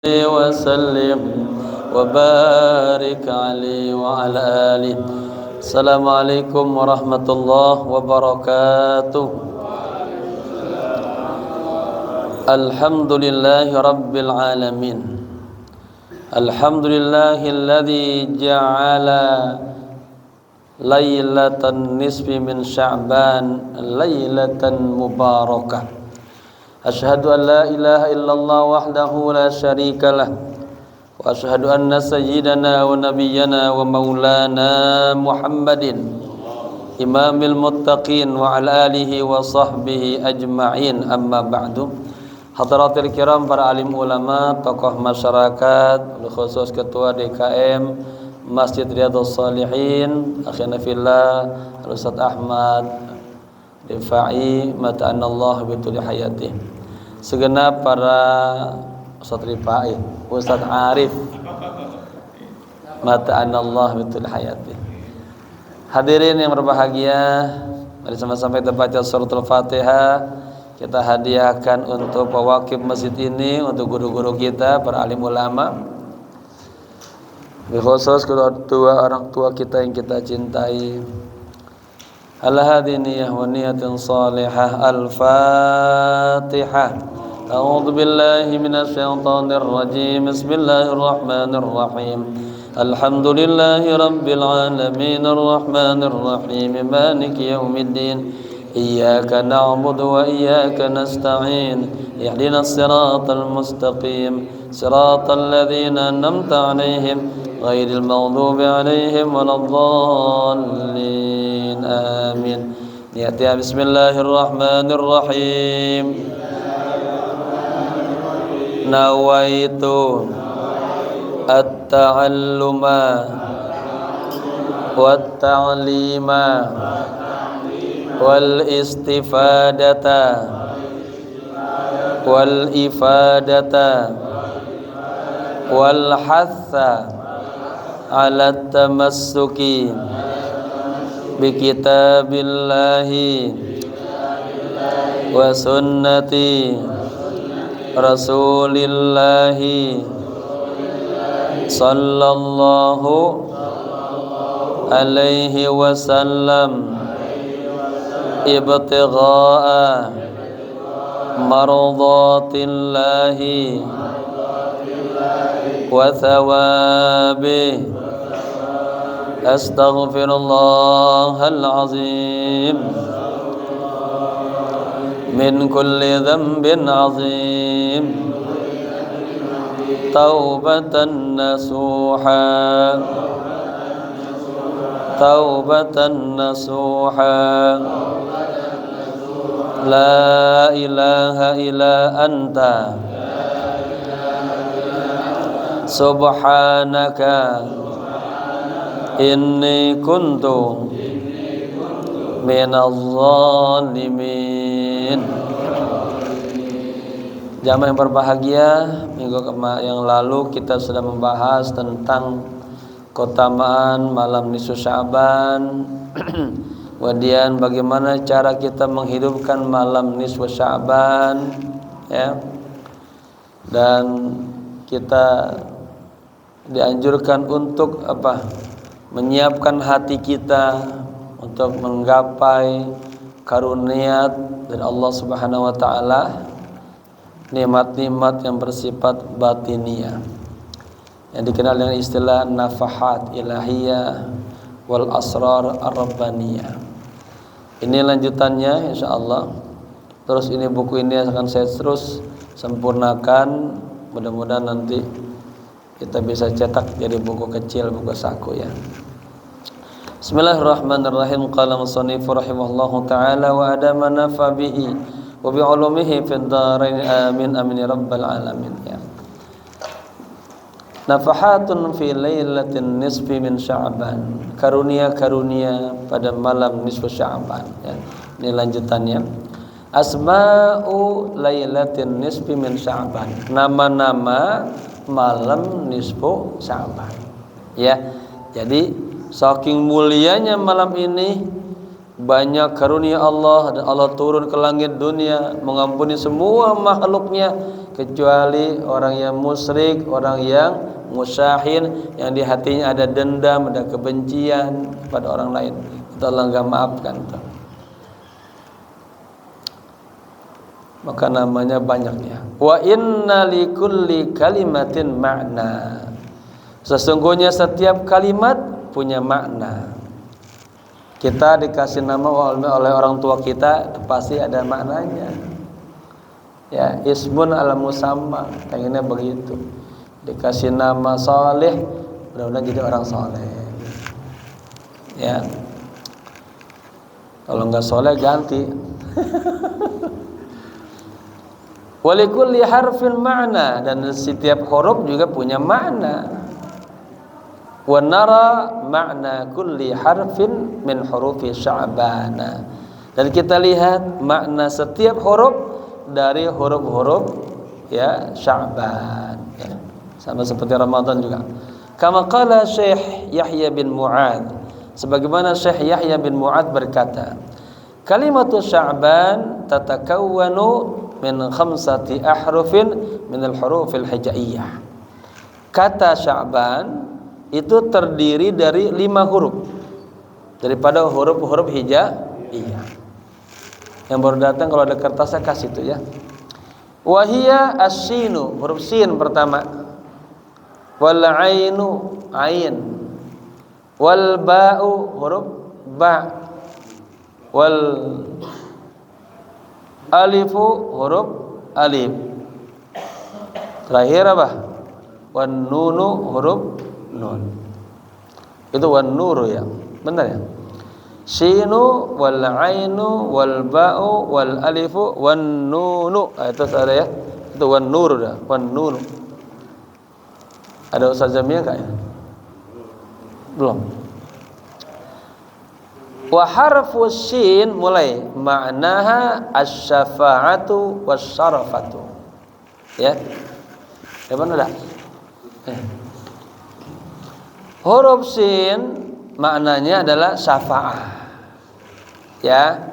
وسلم وبارك عليه وعلى آله. Assalamualaikum warahmatullahi wabarakatuh. Alhamdulillahi rabbil alamin. Alhamdulillahilladzi ja'ala lailatan nisfi min Sya'ban lailatan mubarakah. Asyhadu an la ilaha illallah wahdahu la syarika lah wa asyhadu anna sayyidana wa nabiyyana wa maulana Muhammadin imamil muttaqin wa ala alihi wa sahbihi ajma'in, amma ba'du. Hadaratil kiram, para alim ulama, tokoh masyarakat, khusus ketua DKM Masjid Riyadhus Shalihin, akhina fillah Al-Ustaz Ahmad Rifai mata'anallah bituli hayatih, segenap para Ustaz Rifai, Ustaz Arif mata'anallah bituli hayatih. Hadirin yang berbahagia, mari sama-sama kita baca suratul Fatihah. Kita hadiahkan untuk pewakif masjid ini, untuk guru-guru kita, para alim ulama, khusus kedua orang tua kita yang kita cintai. Ala hadhihi niyyah wa niyatin salihah. Al-Fatihah. A'udzu billahi minasy syaithanir rajim. Bismillahirrahmanirrahim. Alhamdulillahi rabbil alamin arrahmanir rahim maliki yaumiddin. Iyyaka na'budu wa iyyaka nasta'in. Ihdinas siratal mustaqim. Siratal ladzina an'amta 'alaihim ghairil maghdubi 'alaihim waladdallin. Amin. Niatnya bismillahirrahmanirrahim. Nawaitu at-ta'alluma wat-ta'lima wal istifadata wal ifadata wal hatha ala tamassuki bi kitabillahi wa sunnati rasulillahi sallallahu alaihi wasallam ibtigha'a mardatillahi wa thawabi. Astaghfirullahal azim min kulli dhanbin azim taubatan nasuha taubatan nasuha. La ilaha illa anta subhanaka inni kuntu minadh zalimin. Jamaah yang berbahagia, minggu yang lalu kita sudah membahas tentang keutamaan malam nisfu Sya'ban. Kemudian bagaimana cara kita menghidupkan malam nisfu Sya'ban, ya. Dan kita dianjurkan untuk apa? Menyiapkan hati kita untuk menggapai karunia dari Allah Subhanahu wa taala, nikmat-nikmat yang bersifat batiniyah yang dikenal dengan istilah nafahat ilahiyah wal asrar ar-rabbaniyah. Ini lanjutannya insyaallah. Terus ini buku ini akan saya terus sempurnakan, mudah-mudahan nanti kita bisa cetak jadi buku kecil, buku saku, ya. Bismillahirrahmanirrahim. Qala musannif rahimahullahu taala wa adama nafa bihi wa bi ulumihi fid dharain amin amin ya rabbal alamin, ya. Nafahatun fi lailatin nisfi min Sya'ban. Karunia-karunia pada malam nisfu Sya'ban, ya. Ini lanjutannya. Asma'u lailatin nisfi min Sya'ban. Nama-nama malam nisfu Sya'ban, ya. Jadi saking mulianya malam ini banyak karunia Allah, dan Allah turun ke langit dunia mengampuni semua makhluknya kecuali orang yang musyrik, orang yang musyahin, yang di hatinya ada dendam, ada kebencian kepada orang lain. Itu Allah enggak maafkan tuh. Maka namanya banyaknya. Wa inna likulli kalimatin makna. Sesungguhnya setiap kalimat punya makna. Kita dikasih nama oleh orang tua kita, pasti ada maknanya. Ya, ismun ala musamma, pengennya begitu. Dikasih nama Saleh, mudah-mudahan jadi orang soleh. Ya, kalau nggak soleh ganti. Walikulli harfin makna, dan setiap huruf juga punya makna. Wa nara makna kulli harfin min hurufi Sya'bana, dan kita lihat makna setiap huruf dari huruf-huruf ya Sya'ban, ya. Sama seperti Ramadan juga. Kama qala Syekh Yahya bin Mu'adz, sebagaimana Syekh Yahya bin Mu'adz berkata, kalimatu Sya'ban tatakawwanu min 5 ahrufin min al-hurufil hijaiyah. Kata Sya'ban itu terdiri dari 5 huruf daripada huruf-huruf hijaiyah. Yang baru datang kalau ada kertas saya kasih itu ya. Wahia as-sinu, huruf sin pertama. Wal ainu, ain. Wal ba'u, huruf ba. Wal alifu, huruf alif. Terakhir apa? Wan nunu, huruf nun. Itu wan nuru ya. Benar ya? Sinu wal ainu wal ba'u wal alifu wan nunu. Itu ada ya. Itu wan nuru dah, wan nunu. Ada Ustaz Jamil enggak ya? Belum. Wa harfu shin mulai ma'naha asy-syafa'atu wasyarafatu. Ya. Ya benar dah. Huruf sin maknanya adalah syafa'ah. Ya.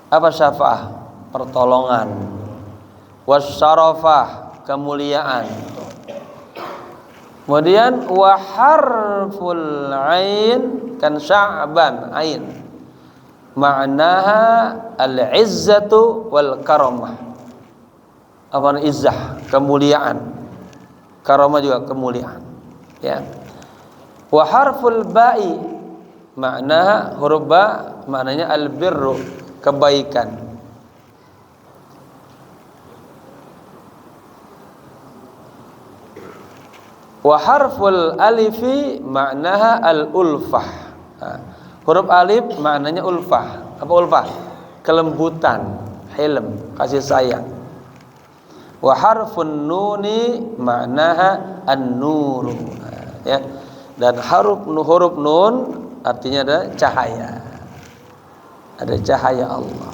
Apa syafa'ah? Pertolongan. Wasyarafah, kemuliaan. Kemudian wa harful ain kan Sya'ban, ain. Ma'naha al-izzatu wal karamah. Apa izzah? Kemuliaan. Karamah juga kemuliaan. Ya. Wa harful ba'i makna huruf ba maknanya albirru, kebaikan. Wa harful alifi maknaha al-ulfah. Huruf alif maknanya ulfah. Apa ulfah? Kelembutan, hilm, kasih sayang. Wa harfun nuni maknaha an-nuru. Ya. Dan huruf nun artinya ada cahaya. Ada cahaya Allah.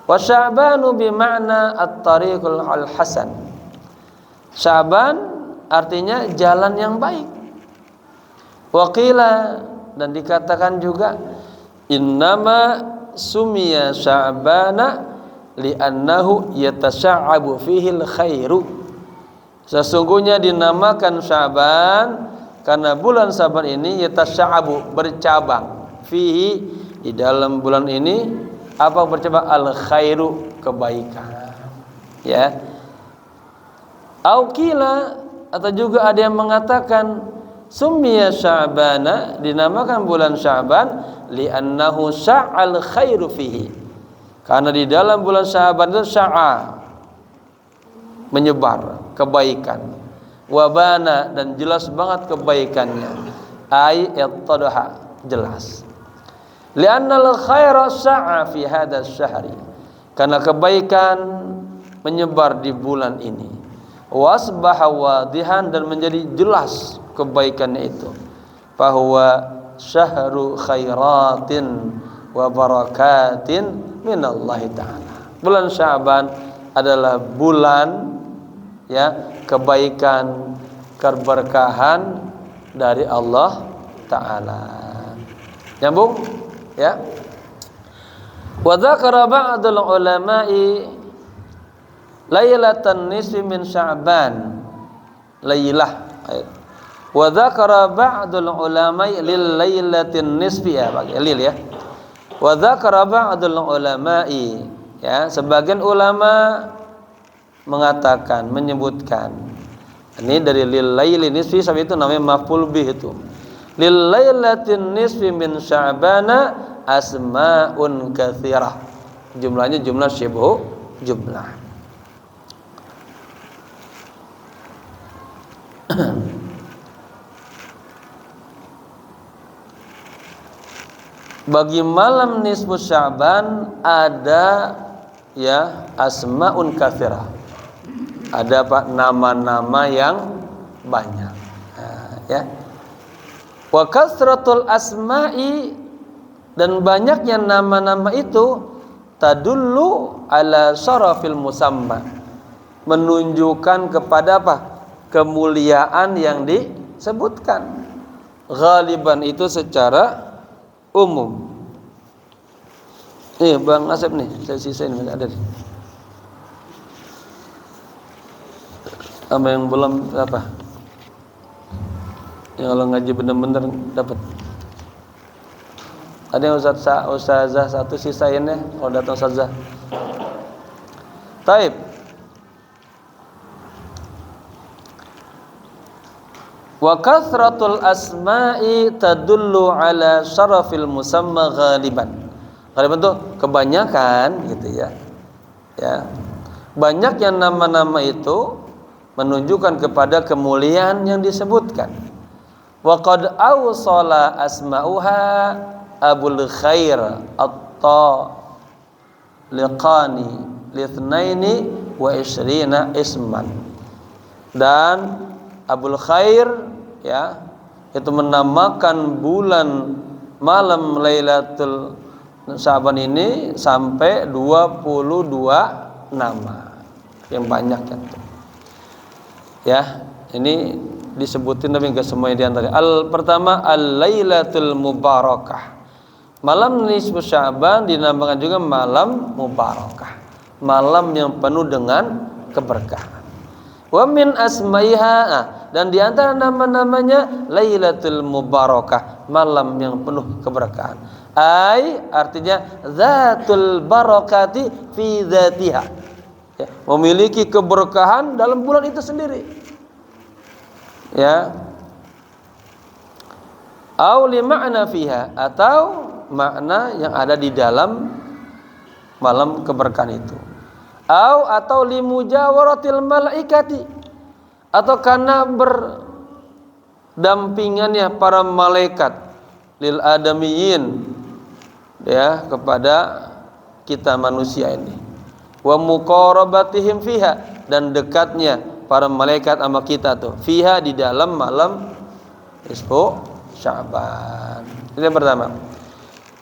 Wa Sya'banu bi makna at-tariqul al-hasan. Sya'ban artinya jalan yang baik. Wa qila, dan dikatakan juga innama sumiya Sya'bana li'annahu yatasya'abu fihil khairu. Sesungguhnya dinamakan Sya'ban karena bulan Sya'ban ini yatasya'abu, bercabang, fihi, di dalam bulan ini apa bercabang? Al khairu, kebaikan. Ya. Au qila, atau juga ada yang mengatakan summiya Sya'bana, dinamakan bulan Sya'ban li'annahu sya'al khairu fihi, karena di dalam bulan Sya'ban itu sya'a, menyebar kebaikan, wabana, dan jelas banget kebaikannya, ai ittadaha, jelas. Li'annal khaira sya'a fi hadzal syahri, karena kebaikan menyebar di bulan ini. Wasbaha wadihan, dan menjadi jelas kebaikannya itu. Fahuwa syahru khairatin wa barakatin minallahi ta'ala. Bulan Sya'ban adalah bulan ya kebaikan, keberkahan dari Allah Ta'ala. Nyambung? ya. Wa dzakara ba'dul ulama'i lailatan nisfi min Sya'ban. Lailah. Wa dzakara ba'dul ulama'i lil lailatin nisfi ya, pakai lil ya. Wa dzakara ba'dul ulama'i, ya, sebagian ulama mengatakan, menyebutkan. Ini dari lil laili nisfi, sampai itu namanya maf'ul bih itu. Lil lailatin nisfi min Sya'bana asma'un katsirah. Jumlahnya jumlah syibhu jumlah. Bagi malam nisfu Sya'ban ada, ya, asma'un katsirah. Ada Pak nama-nama yang banyak. Nah, ya. Wa kasratul asma'i, dan banyaknya nama-nama itu tadullu ala syarafil musamma, menunjukkan kepada apa? Kemuliaan yang disebutkan. Ghaliban itu secara umum. Bang Asep nih, saya sisain ada nih. Sama yang belum apa? Yang kalau ngaji bener-bener dapat. Ada yang ustazah satu sisain ya, kalau datang ustazah. Taib. Wa kathratul asma'i tadullu ala syarafil musamma ghaliban. Ghaliban itu kebanyakan gitu ya. Ya. Banyaknya nama-nama itu menunjukkan kepada kemuliaan yang disebutkan. Wa qad awsala asma'uha Abul Khair At-Taliqani lithnaini wa ishrina isman. Dan Abul Khair, ya, itu menamakan bulan malam Lailatul Sya'ban ini sampai 22 nama. Yang banyak kan. Ya, ini disebutin tapi enggak semuanya di antara. Pertama Al-Lailatul Mubarakah. Malam nisfu Sya'ban dinamakan juga malam mubarakah. Malam yang penuh dengan keberkahan. Wa min asmaiha, dan di antara nama-namanya Lailatul Mubarakah, malam yang penuh keberkahan. Artinya zatul barakati fi dzatiha. Ya, memiliki keberkahan dalam bulan itu sendiri. Ya. Au li ma'na fiha, atau makna yang ada di dalam malam keberkahan itu. Atau li mujawaratil malaikati, atau karena berdampingannya para malaikat lil adamiyin, ya, kepada kita manusia ini. Wa muqarabatihim fiha, dan dekatnya para malaikat sama kita tuh fiha, di dalam malam nisfu Sya'ban. Ini yang pertama.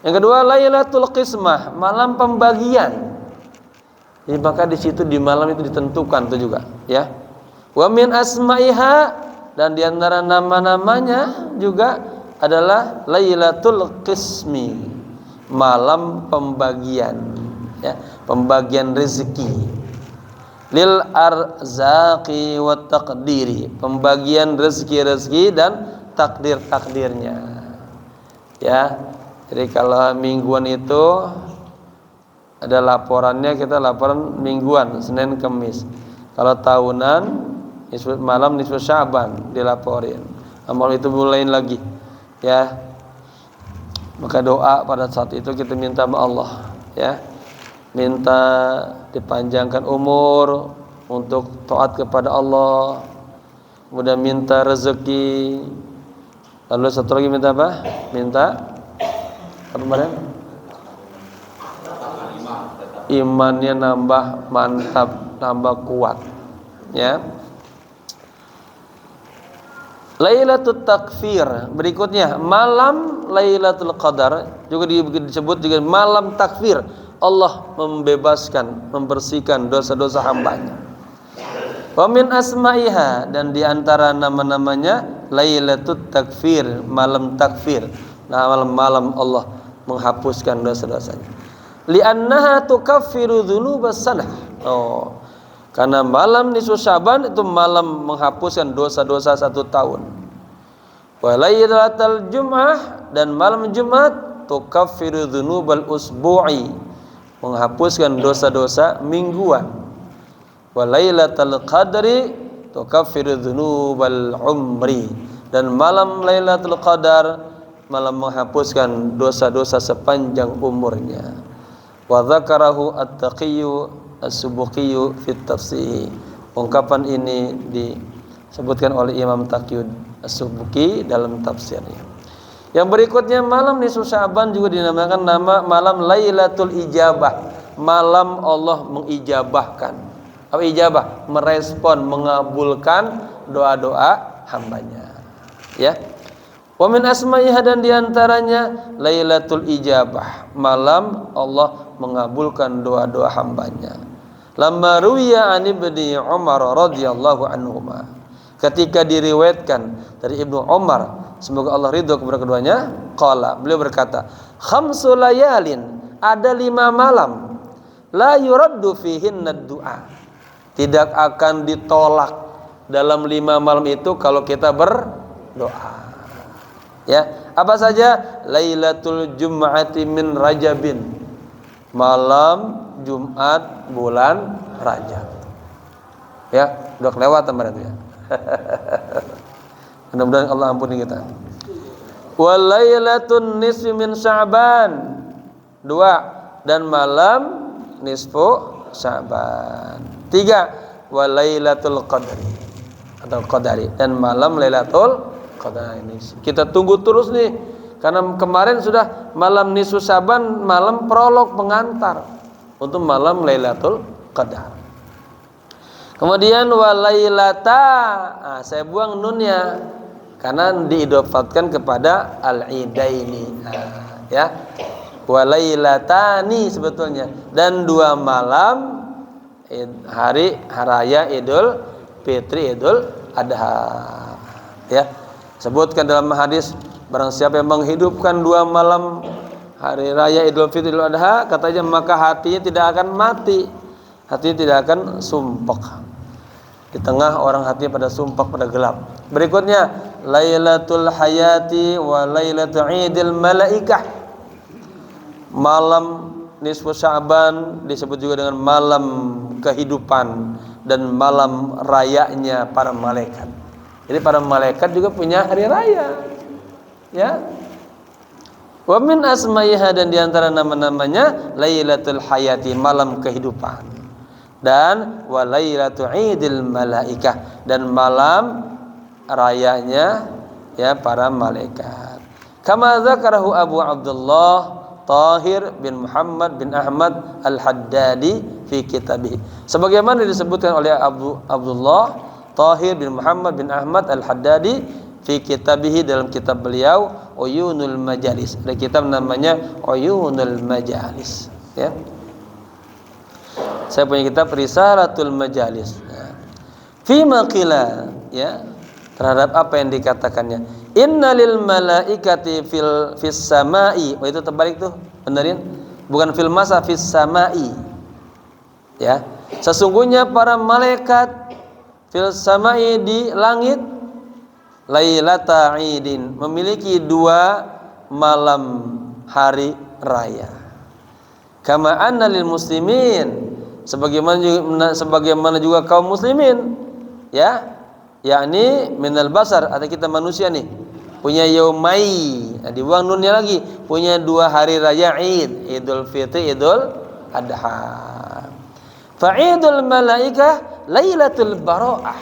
Yang kedua Lailatul Qismah, malam pembagian. Jadi maka di situ di malam itu ditentukan tuh juga, ya. Wa min asma'iha, dan di antara nama-namanya juga adalah Lailatul Qismi, malam pembagian, ya, pembagian rezeki. Lil arzaqi wat taqdiri, pembagian rezeki-rezeki dan takdir-takdirnya. Ya. Jadi kalau mingguan itu ada laporannya, kita laporan mingguan, Senin Kamis. Kalau tahunan malam nisfu Sya'ban dilaporin. Amal itu mulai lagi, ya. Maka doa pada saat itu kita minta sama Allah, ya. Minta dipanjangkan umur untuk taat kepada Allah. Kemudian minta rezeki. Lalu satu lagi minta apa? Minta apa kemarin? Imannya nambah mantap, nambah kuat, ya. Lailatul Takfir, berikutnya malam Lailatul Qadar, juga disebut juga malam takfir. Allah membebaskan, membersihkan dosa-dosa hambanya. Wa min asma'iha, dan di antara nama-namanya Lailatul Takfir, malam takfir. Nah, malam Allah menghapuskan dosa-dosanya. Li'annaha tukaffiru dzunubas sanah. Karena malam nisfu Sya'ban itu malam menghapuskan dosa-dosa 1 tahun. Wa lailatul jum'ah, dan malam Jumat tukaffiru dzunubal usbu'i, menghapuskan dosa-dosa mingguan. Wa lailatul qadri tukaffiru dzunubal umri, dan malam Lailatul Qadar malam menghapuskan dosa-dosa sepanjang umurnya. Wa dzakarahu at-taqiyyu as-subukiyyu fi tafsir. Ungkapan ini disebutkan oleh Imam Taqiyud as-Subuki dalam tafsirnya. Yang berikutnya malam nisfu Sya'ban juga dinamakan nama malam Lailatul Ijabah, malam Allah mengijabahkan. Apa ijabah? Merespon, mengabulkan doa-doa hambanya. Ya. Wa min asma'iha, dan diantaranya Lailatul Ijabah, malam Allah mengabulkan doa-doa hambanya. Lamma ruwiya an Ibni Umar radhiyallahu anhuma, ketika diriwayatkan dari Ibnu Umar, semoga Allah ridho kepada keduanya, qala, beliau berkata, khamsu layalin, ada 5 malam, la yuraddu fihinna du'a, tidak akan ditolak dalam 5 malam itu kalau kita berdoa. Ya, apa saja? Lailatul Jum'ati min Rajabin, malam Jumat bulan Rajab. Ya, udah kelewat kemarin ya. Mudah-mudahan Allah ampuni kita. Wa lailatun nisfi min Sya'ban, 2, dan malam nisfu Sya'ban. 3, wa lailatul qadri atau qadari, dan malam Lailatul Qadar. Ini kita tunggu terus nih, karena kemarin sudah malam nisfu Sya'ban, malam prolog pengantar untuk malam Lailatul Qadar. Kemudian walailata, saya buang nunnya karena diidofatkan kepada al-idaini. Ya, walailatani sebetulnya, dan 2 malam hari raya Idul Fitri, Idul Adha. Ya, sebutkan dalam hadis, barang siapa yang menghidupkan 2 malam hari raya Idul Fitri, Idul Adha, katanya maka hatinya tidak akan mati, hatinya tidak akan sumpek. Di tengah orang hatinya pada sumpek, pada gelap. Berikutnya Lailatul Hayati wa Lailatul Idil Malaikah, malam nisfu Sya'ban disebut juga dengan malam kehidupan dan malam rayanya para malaikat. Jadi para malaikat juga punya hari raya. Ya. Wa min asma'iha, dan diantara nama-namanya Lailatul Hayati, malam kehidupan. Dan wa Lailatul Idil Malaikah, dan malam rayanya ya para malaikat. Kama dzakarahu Abu Abdullah Tahir bin Muhammad bin Ahmad Al-Haddadi fi kitabih, sebagaimana disebutkan oleh Abu Abdullah Tahir bin Muhammad bin Ahmad Al-Haddadi fi kitabih, dalam kitab beliau Uyunul Majalis. Ada kitab namanya Uyunul Majalis, ya. Saya punya kitab Risalatul Majalis. Ya. Fi maqila, ya, terhadap apa yang dikatakannya. Innalil malaikati fis samai. Oh, itu terbalik tuh, benerin. Bukan fil masa, fis samai. Ya. Sesungguhnya para malaikat fil samai, di langit, lailata idin, memiliki 2 malam hari raya. Kama anna lil muslimin, sebagaimana juga kaum muslimin, ya, yakni minal basar, ada kita manusia nih punya yaumai, dibuang nunnya lagi, punya 2 hari raya Id, Idul Fitri, Idul Adha. Fa Idul Malaikah Lailatul Bara'ah,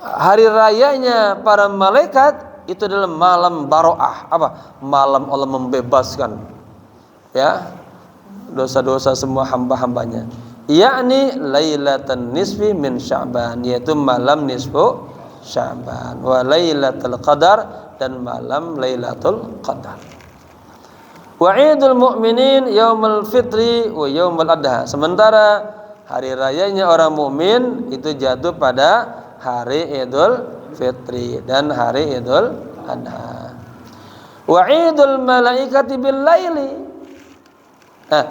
hari rayanya para malaikat itu adalah malam Bara'ah. Apa? Malam Allah membebaskan, ya, dosa-dosa semua hamba-hambanya, yakni lailatan nisfi min Sya'ban, yaitu malam nisfu Sya'ban, wa lailatul qadar, dan malam Lailatul Qadar. Wa idul mu'minin yaumul fitri wa yaumul adha, sementara hari rayanya orang mukmin itu jatuh pada hari Idul Fitri dan hari Idul Adha. Wa idul malaikati bil laili. Nah,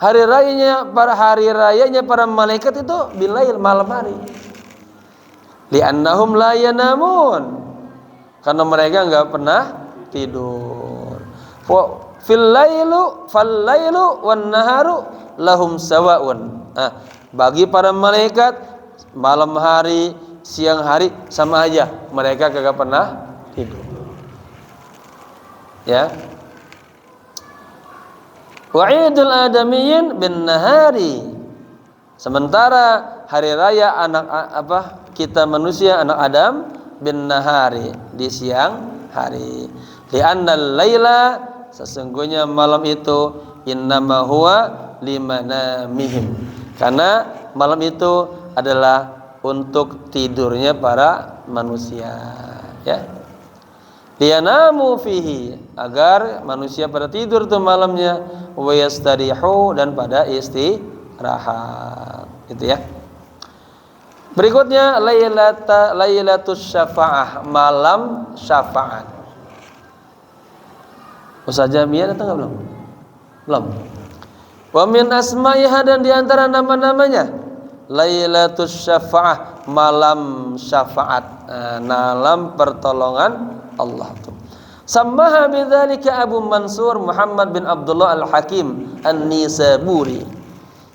hari rayanya para malaikat itu bil lail, malam hari. Li'annahum la yanamun. Karena mereka enggak pernah tidur. Fal lailu wan naharu lahum sawa'un. Nah, bagi para malaikat malam hari, siang hari sama aja, mereka kagak pernah tidur. Ya. Wa'idul adamiyyin bin nahari. Sementara hari raya kita manusia anak Adam bin nahari, di siang hari. Li'annal laila, sesungguhnya malam itu innama huwa limanamihim. Karena malam itu adalah untuk tidurnya para manusia, ya. Liyanamu fihi, agar manusia pada tidur tuh malamnya, wa yastarihu, dan pada istirahat, gitu ya. Berikutnya lailatus syafa'ah, malam syafaat. Ustaz Jamiyah datang enggak belum? Belum. Wa min asma'iha, dan di antara nama-namanya lailatus syafa'ah, malam syafaat, malam pertolongan Allah tuh. Samaha bidzalika Abu Mansur Muhammad bin Abdullah Al-Hakim An-Nisaburi.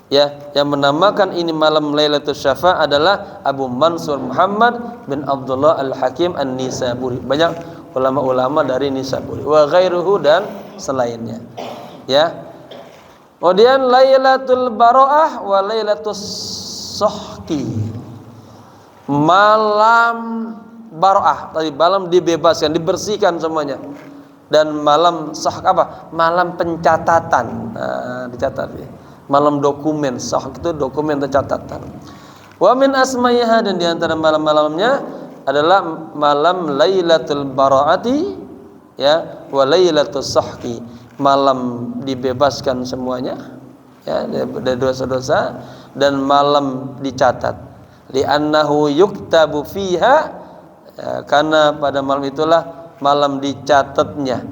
Ya, yang menamakan ini malam Lailatul Syafa' adalah Abu Mansur Muhammad bin Abdullah Al-Hakim An-Nisaburi. Banyak ulama-ulama dari Nisaburi wa ghairuhu, dan selainnya. Ya. Kemudian Lailatul Bara'ah wa Lailatus Sohki, malam Bara'ah, tadi malam dibebaskan, dibersihkan semuanya. Dan malam malam pencatatan, dicatat ya. Malam dokumen, itu dokumen tercatatan. Wa min asma'iha, dan di antara malam-malamnya adalah malam Lailatul Bara'ati, ya, wa Lailatul Sohki, malam dibebaskan semuanya, ya, dari dosa-dosa, dan malam dicatat. Li'annahu yuktabu fiha, ya, karena pada malam itulah malam dicatatnya,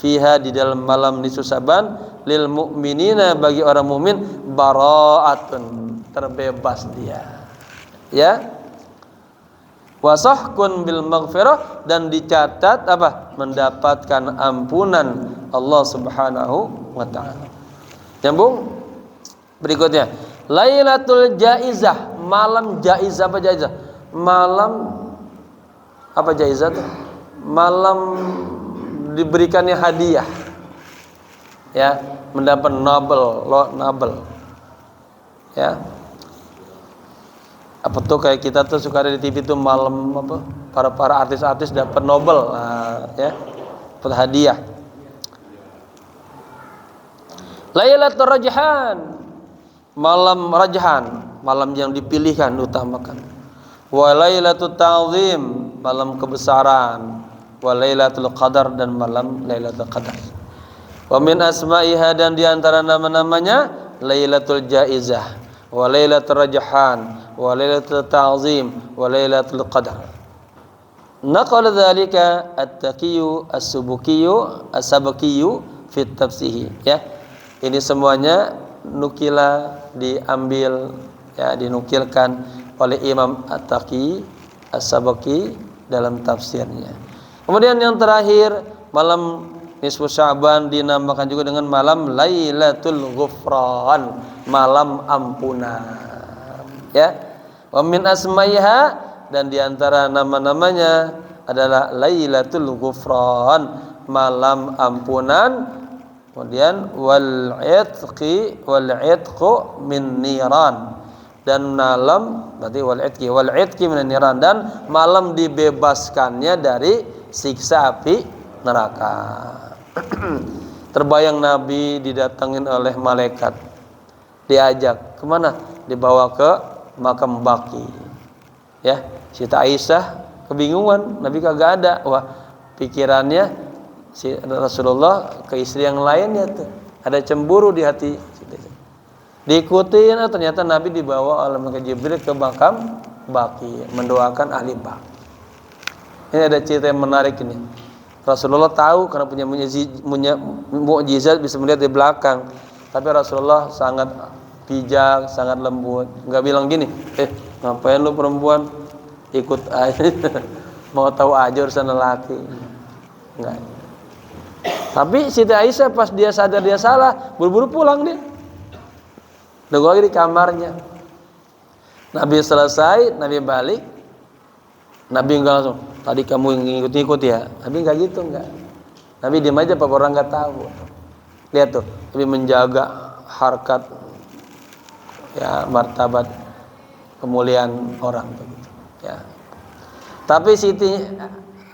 fiha, di dalam malam nisfu Sa'ban, lil mu'minina, bagi orang mukmin, bara'atun, terbebas dia, ya. Wasahkun bil maghfirah, dan dicatat mendapatkan ampunan Allah Subhanahu wa taala. Nyambung. Berikutnya Lailatul Jaizah, malam jaizah. Apa jaizah? Malam apa jaizah itu? Malam diberikannya hadiah, ya, mendapat Nobel, ya. Apa tuh, kayak kita tuh suka ada di TV tuh malam para artis-artis dapat Nobel, ya, dapat hadiah. Lailatul Rajhan, malam Rajhan, malam yang dipilihkan, diutamakan. Wa Lailatul Ta'zim, malam kebesaran. Wa Lailatul Qadar, dan malam Lailatul Qadar. Wa min asma'iha, dan di antara nama-namanya Lailatul Jaizah, wa Lailatul Rajhan, wa Lailatul Ta'zim, wa Lailatul Qadar. Naqala dzalika At-Taqiyyu As-Subukiyyu As-Sabakiyyu fi tafsirih, ya. Ini semuanya dinukilkan oleh Imam At-Taqi As-Sabaki dalam tafsirnya. Kemudian yang terakhir, malam nisfu Sya'ban dinamakan juga dengan malam Lailatul Ghufran, malam ampunan, ya. Wa min asma'iha, dan di antara nama-namanya adalah Lailatul Ghufran, malam ampunan. Kemudian wal itqu min niran, dan malam, berarti wal itqi min niran, dan malam dibebaskannya dari siksa api neraka. Terbayang Nabi didatangin oleh malaikat, diajak kemana? Dibawa ke makam Baqi, ya. Siti Aisyah kebingungan, Nabi kagak ada. Wah, pikirannya si Rasulullah ke istri yang lainnya tuh, ada cemburu di hati. Diikutin, ternyata Nabi dibawa oleh malaikat Jibril ke makam Baqi, mendoakan ahli Baqi. Ini ada cerita yang menarik ini. Rasulullah tahu karena punya mukjizat bisa melihat di belakang. Tapi Rasulullah sangat bijak, sangat lembut. Enggak bilang gini, ngapain lu perempuan ikut aja, mau tahu aja urusan lelaki. Enggak. Tapi Siti Aisyah pas dia sadar dia salah, buru-buru pulang dia. Nunggu lagi di kamarnya. Nabi selesai, Nabi balik. Nabi enggak langsung, tadi kamu yang ngikut-ngikut ya. Nabi enggak gitu, enggak. Nabi diam aja, apa orang enggak tahu. Lihat tuh, Nabi menjaga harkat, ya, martabat, kemuliaan orang begitu. Ya. Tapi Siti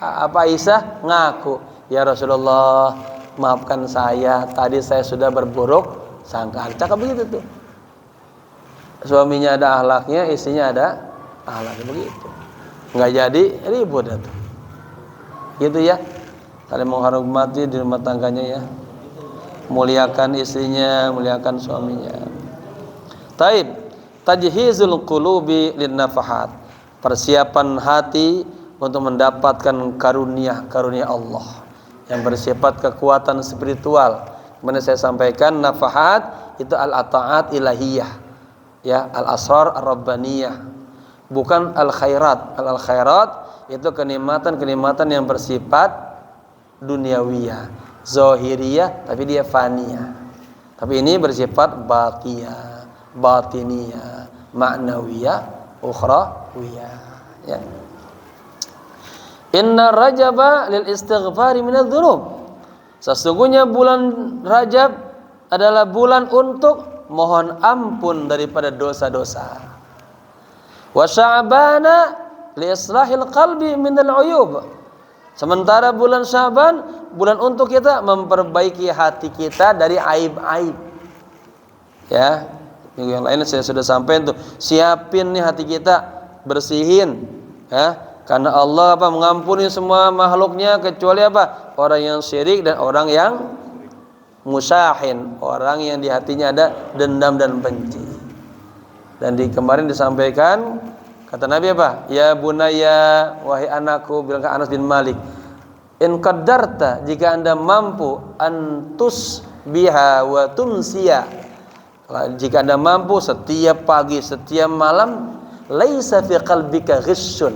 Aisyah ngaku, ya Rasulullah, maafkan saya, tadi saya sudah berburuk sangka. Cakap begitu tuh. Suaminya ada akhlaknya, istrinya ada akhlaknya begitu. Enggak jadi ribut itu. Gitu ya. Saling menghormati di rumah tangganya ya. Muliakan istrinya, muliakan suaminya. Taib, tajhizul qulubi lin nafahat. Persiapan hati untuk mendapatkan karunia Allah yang bersifat kekuatan spiritual. Kemudian saya sampaikan nafahat itu al-ata'at ilahiyah. Ya, al-asrar ar-rabbaniyah. Bukan al-khairat. Al-khairat itu kenikmatan-kenikmatan yang bersifat duniawiyah, zahiriyah, tapi dia faniyah. Tapi ini bersifat baqiyah, batiniyah, ma'nawiyah, ukhrawiyah. Ya. Inna Rajaba lil istighfari minadz-dzunub. Sesungguhnya bulan Rajab adalah bulan untuk mohon ampun daripada dosa-dosa. Wa Sya'bana li islahil qalbi minal uyub. Sementara bulan Sya'ban bulan untuk kita memperbaiki hati kita dari aib-aib. Ya, minggu yang lain saya sudah sampaikan tuh, siapin nih hati kita, bersihin, ya, karena Allah mengampuni semua makhluknya kecuali apa? Orang yang syirik dan orang yang musyahin, orang yang di hatinya ada dendam dan benci. Dan kemarin disampaikan kata Nabi apa? Ya bunayya, wahai anakku, bilang ke Anas bin Malik, in qaddarta, jika anda mampu, antus biha wa tumsiya, jika anda mampu setiap pagi, setiap malam, laisa fi qalbika ghissun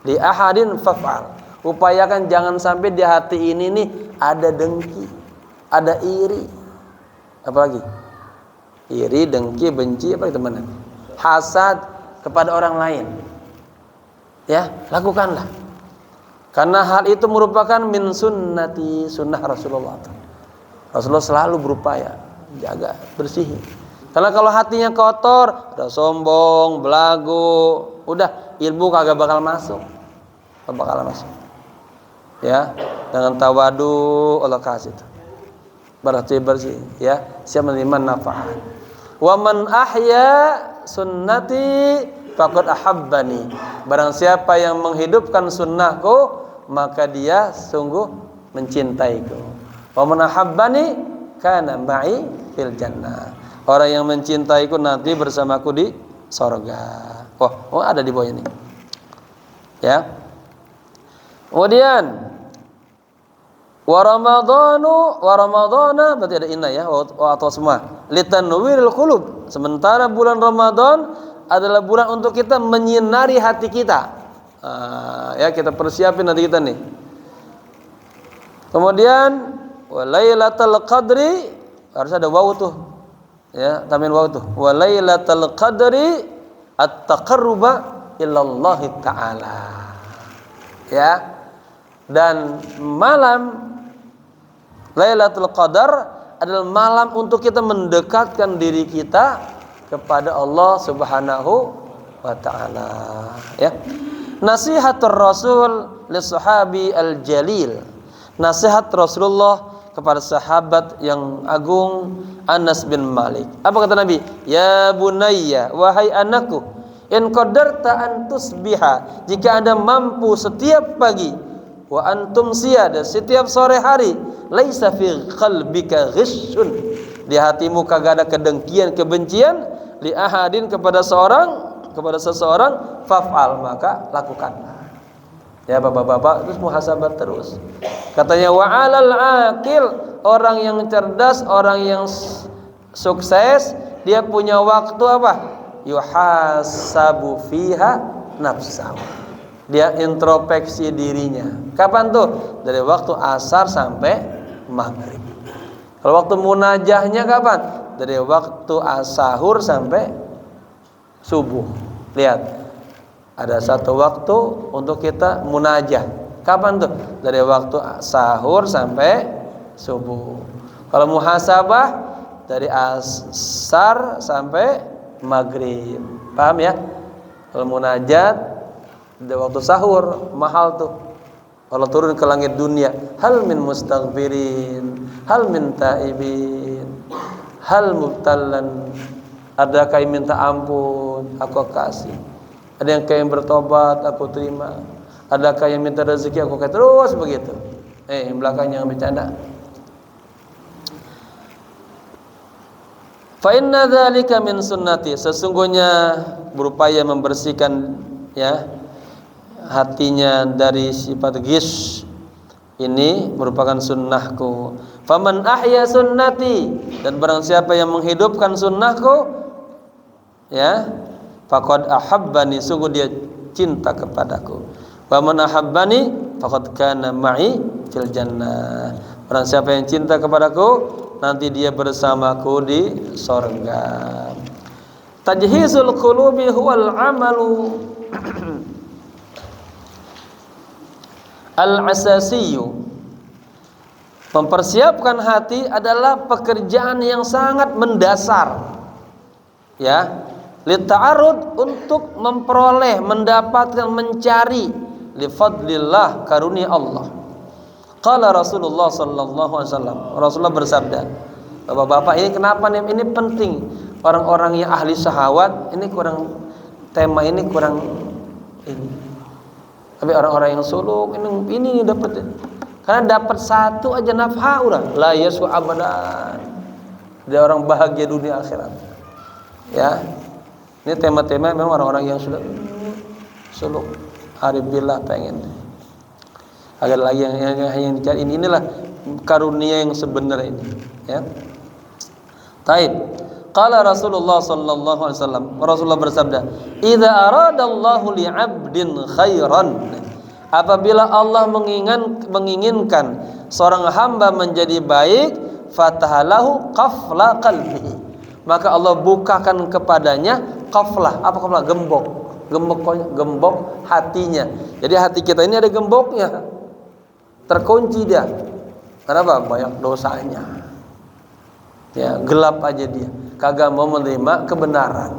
li ahadin faf'al, upayakan jangan sampai di hati ini nih ada dengki, ada iri, apalagi iri, dengki, benci, apa teman-teman, hasad kepada orang lain. Ya, lakukanlah. Karena hal itu merupakan min sunnati, sunnah Rasulullah. Rasulullah selalu berupaya jaga, bersihin. Karena kalau hatinya kotor, udah sombong, belagu, udah ilmu kagak bakal masuk. Kagak bakal masuk. Ya, dengan tawadu Allah kasih itu. Berarti bersih, ya, siap menerima nafa'at. Wa man ahya sunnati faqad ahabbani. Barang siapa yang menghidupkan sunnahku, maka dia sungguh mencintaiku. Wa man ahabbani kana ma'i fil jannah. Orang yang mencintaiku nanti bersamaku di surga. Oh, ada di bawah ini. Ya. Kemudian wa ramadana berarti ada inna ya, atau semua litanwiril qulub. Sementara bulan Ramadan adalah bulan untuk kita menyinari hati kita. Ya, kita persiapin hati kita nih. Kemudian wa lailatul qadri, harus ada waw tuh. Ya, tambahin waw tuh. Wa lailatul qadri at-taqarruba ilallah taala. Ya. Dan malam Lailatul Qadar adalah malam untuk kita mendekatkan diri kita kepada Allah Subhanahu wa taala, ya. Nasihatul Rasul li sahabi al-jalil. Nasihat Rasulullah kepada sahabat yang agung Anas bin Malik. Apa kata Nabi? Ya bunayya, wahai anakku, in qadarta an tusbiha, jika Anda mampu setiap pagi, wa antum siyada, setiap sore hari, laisa fi qalbika ghissun, di hatimu kagak ada kedengkian, kebencian, li ahadin, kepada seseorang, faf'al, maka lakukanlah. Ya bapak-bapak, terus muhasabah terus. Katanya wa 'alal aqil, orang yang cerdas, orang yang sukses, dia punya waktu apa? Yuhasabu fiha nafsahu. Dia introspeksi dirinya. Kapan tuh? Dari waktu asar sampai maghrib. Kalau waktu munajahnya kapan? Dari waktu sahur sampai subuh. Lihat, ada satu waktu untuk kita munajah. Kapan tuh? Dari waktu sahur sampai subuh. Kalau muhasabah dari asar sampai maghrib. Paham ya? Kalau munajat dari waktu sahur mahal tuh. Allah turun ke langit dunia, hal min mustaghfirin, hal min taibin, hal mubtalan, adakah yang minta ampun, aku kasih. Ada yang kayak bertobat, aku terima. Adakah yang minta rezeki, aku kasih. Terus begitu. Yang belakangnya yang bercanda. Fa inna dzalika min sunnati, sesungguhnya berupaya membersihkan ya hatinya dari sifat ghish ini merupakan sunnahku. Faman ahya sunnati, dan barang siapa yang menghidupkan sunnahku ya, faqad ahabbani, sungguh dia cinta kepadaku. Faman ahabbani faqad kana ma'i fil jannah, barang siapa yang cinta kepadaku nanti dia bersamaku di sorga. Tajhizul qulubi huwal amalu al-asasiyu, mempersiapkan hati adalah pekerjaan yang sangat mendasar ya, lita'arud, untuk memperoleh, mendapatkan, mencari li fadlillah, karunia Allah. Qala Rasulullah sallallahu alaihi wasallam, Rasulullah bersabda, Bapak-bapak, ini kenapa nih? Ini penting. Orang-orang yang ahli syahwat ini kurang, tema ini kurang ini. Tapi orang-orang yang suluk ini dapat, karena dapat satu aja nafha udah la yasu abadan. Dia orang bahagia dunia akhirat. Ya. Ini tema-tema memang orang-orang yang sudah suluk arif billah pengen. Agar lagi yang dicari inilah karunia yang sebenarnya ini, ya. Taib. Qala Rasulullah sallallahu alaihi wasallam, Rasulullah bersabda, "Idza aradallahu li'abdin khairan." Apabila Allah menginginkan seorang hamba menjadi baik, fatahalahu qafla qalbihi, maka Allah bukakan kepadanya qaflah. Apa qaflah? Gembok hatinya. Jadi hati kita ini ada gemboknya. Terkunci dia. Kenapa? Banyak dosanya. Ya, gelap aja dia, kagak mau menerima kebenaran.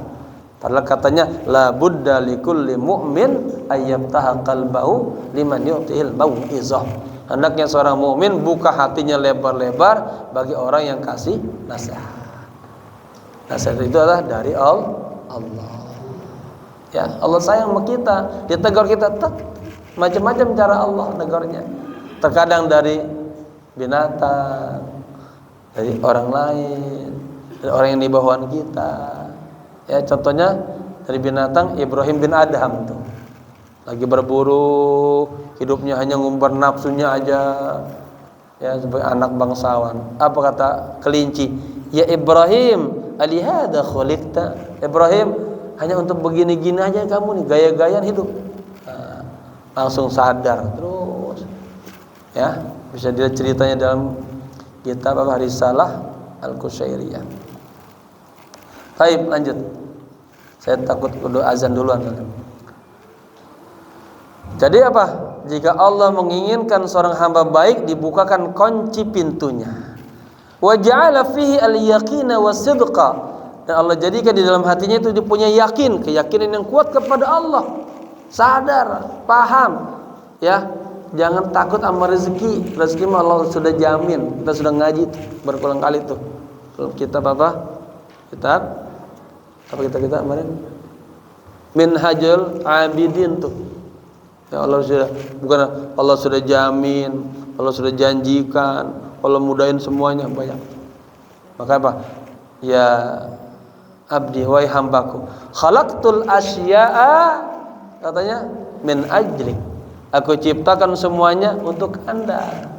Padahal katanya la budda likulli mu'min ayyaftaha qalbahu liman yu'tihil mau'izah. Hendaknya seorang mukmin buka hatinya lebar-lebar bagi orang yang kasih nasihat. Nasihat itu adalah dari Allah. Ya, Allah sayang sama kita, dia tegur kita macam-macam cara Allah negornya. Terkadang dari binatang, dari orang lain, dari orang yang di bawahan kita. Ya, contohnya dari binatang Ibrahim bin Adham tuh. Lagi berburu, hidupnya hanya ngumbar nafsunya aja. Ya, sebagai anak bangsawan. Apa kata kelinci? Ya Ibrahim, alihada khuliqta. Ibrahim, hanya untuk begini-gini aja kamu nih, gaya-gayaan hidup. Nah, langsung sadar terus. Ya, bisa dilihat ceritanya dalam kitab Risalah Al-Qusyairiyah. Baik, lanjut. Saya takut kudu azan duluan. Jadi apa? Jika Allah menginginkan seorang hamba baik, dibukakan kunci pintunya. Wa ja'ala fihi al-yaqina was-sidqa. Dan Allah jadikan di dalam hatinya itu dia punya yakin, keyakinan yang kuat kepada Allah. Sadar, paham, ya. Jangan takut sama rezeki. Rezeki mah Allah sudah jamin. Kita sudah ngaji berulang kali tuh. Kitab apa? Kitab kemarin? Minhajul Abidin tuh. Ya, Allah sudah, bukan Allah sudah jamin, Allah sudah janjikan, Allah mudahin semuanya banyak. Maka apa? Ya abdi, wahai hambaku, khalaqtul asya'a, katanya min ajlik. Aku ciptakan semuanya untuk Anda.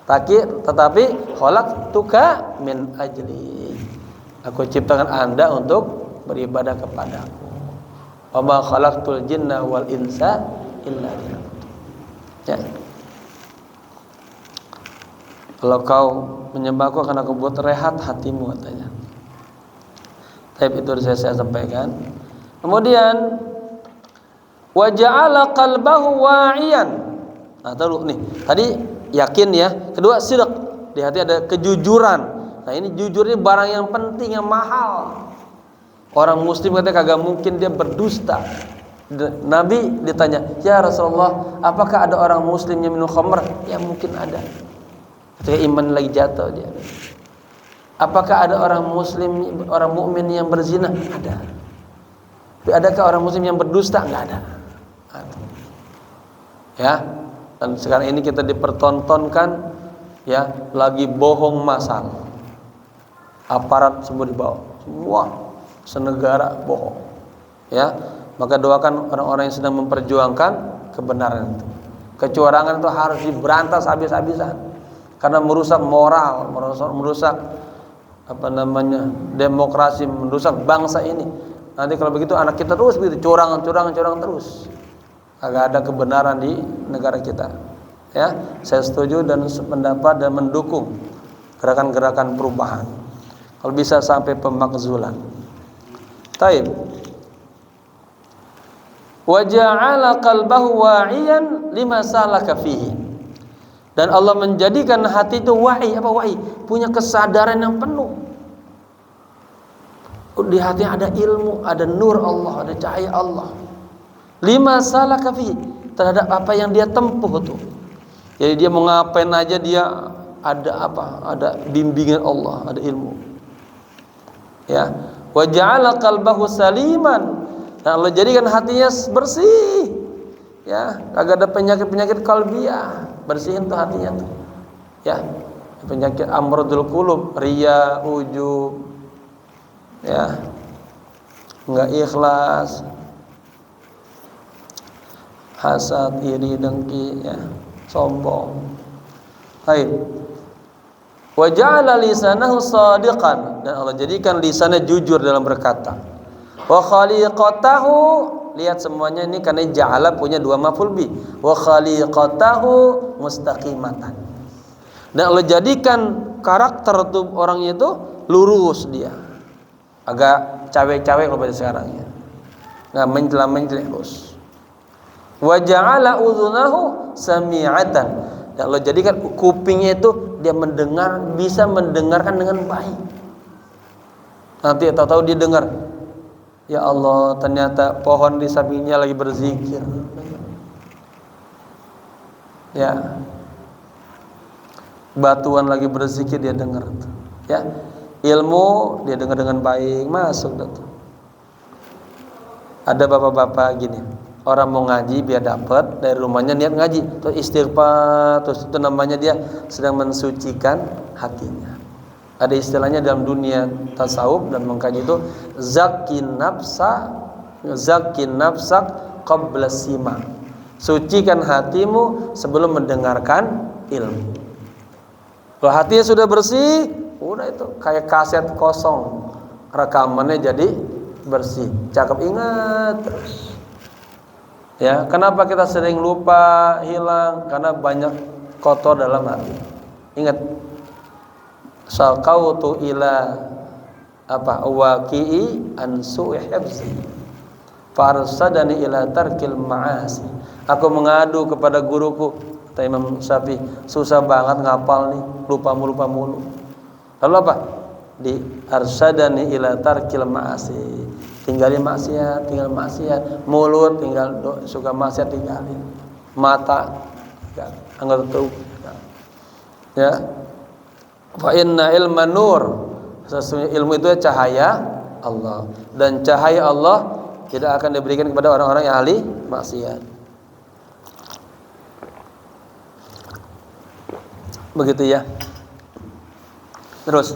Tetapi khalaqtuka min ajli. Aku ciptakan Anda untuk beribadah kepadaku. Wa ma khalaqtul jinna wal insa illa liya'budun. Ya. Kalau kau menyembahku akan aku buat rehat hatimu, katanya. Tapi itu saya sampaikan. Kemudian wa ja'ala qalbahu wa'iyan. Nah, nih. Tadi yakin ya. Kedua sidq. Di hati ada kejujuran. Nah, ini jujur ini barang yang penting, yang mahal. Orang muslim katanya kagak mungkin dia berdusta. Nabi ditanya, "Ya Rasulullah, apakah ada orang muslim yang minum khamr?" Ya mungkin ada. Ketika iman lagi jatuh dia. Apakah ada orang muslim, orang mukmin yang berzina? Ada. Tapi adakah orang muslim yang berdusta? Enggak ada. Ya. Dan sekarang ini kita dipertontonkan ya, lagi bohong massal. Aparat semua dibawa. Semua senegara bohong. Ya. Maka doakan orang-orang yang sedang memperjuangkan kebenaran itu. Kecurangan itu harus diberantas habis-habisan. Karena merusak moral, merusak demokrasi, merusak bangsa ini. Nanti kalau begitu anak kita terus begitu curang terus. Agak ada kebenaran di negara kita. Ya, saya setuju dan pendapat dan mendukung gerakan-gerakan perubahan. Kalau bisa sampai pemakzulan. Taib. Wa ja'ala qalbahu wa'iyan lima salaka fihi. Dan Allah menjadikan hati itu wa'i, apa wa'i? Punya kesadaran yang penuh. Di hati ada ilmu, ada nur Allah, ada cahaya Allah. Lima salaka fihi, terhadap apa yang dia tempuh tuh. Jadi dia mau ngapain aja dia ada apa? Ada bimbingan Allah, ada ilmu. Ya. Wa ja'ala qalbahu saliman. Dan Allah jadikan hatinya bersih. Ya, kagak ada penyakit-penyakit qalbiyah. Bersihin tuh hatinya tuh. Ya. Penyakit amradul qulub, riya, ujub. Ya. Enggak ikhlas. Hasad, iri, dengki, ya, sombong. Baik. Wa ja'ala lisanahu shadiqan, dan Allah jadikan lisannya jujur dalam berkata. Wa khaliqatahu, lihat semuanya ini karena ja'ala punya dua maf'ul bi. Wa khaliqatahu mustaqimatan. Dan Allah jadikan karakter tuh orang itu lurus dia. Agak cawe-cawe kalau bahasa sekarang ya. Enggak menjelang-menjelang lurus. Wa ja'ala udhunahu sami'atan. Ya Allah jadikan kupingnya itu dia mendengar, bisa mendengarkan dengan baik. Nanti tahu-tahu dia dengar, ya Allah ternyata pohon di sampingnya lagi berzikir. Ya. Batuan lagi berzikir dia dengar. Ya. Ilmu dia dengar dengan baik, masuk tuh. Ada bapak-bapak gini. Orang mau ngaji biar dapat, dari rumahnya niat ngaji, terus istighfar, terus itu namanya dia sedang mensucikan hatinya. Ada istilahnya dalam dunia tasawuf dan mengkaji itu zakin nafsak qabla sima. Sucikan hatimu sebelum mendengarkan ilmu. Kalau hatinya sudah bersih, udah itu kayak kaset kosong, rekamannya jadi bersih, cakep, ingat terus. Ya, kenapa kita sering lupa, hilang? Karena banyak kotor dalam hati. Ingat, saqautu ila apa? Waqi'i an su'i hifzi. Farsadani ila tarkil ma'asi. Aku mengadu kepada guruku, kata Imam Syafi'i, susah banget ngapal nih, lupa mulu. Lalu apa? Di arsadani ila tarkil ma'asi. Tinggalin maksiat, tinggal maksiat. Mulut tinggal suka maksiat tinggalin. Mata anggap tuh. Ya. Fa inna ilma nur. Sesungguhnya ilmu itu cahaya Allah, dan cahaya Allah tidak akan diberikan kepada orang-orang yang ahli maksiat. Begitu ya. Terus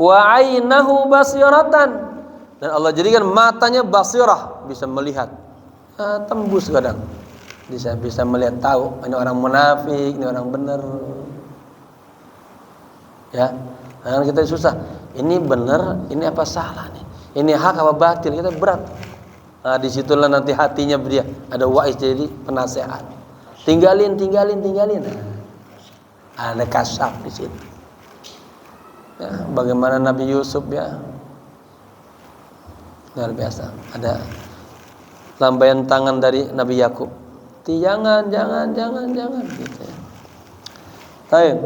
wa ainahu basiratan, dan Allah jadikan matanya basirah, bisa melihat, tembus kadang, bisa melihat tahu ini orang munafik, ini orang benar. Ya. Nah, kita susah. Ini benar, ini apa salah nih? Ini hak apa batil? Kita berat. Nah, disitulah nanti hatinya dia ada waiz jadi penasehat. Tinggalin. Nah, ada kasaf di situ. Ya, bagaimana Nabi Yusuf ya, luar biasa. Ada lambaian tangan dari Nabi Yakub. Jangan gitu ya. Baik.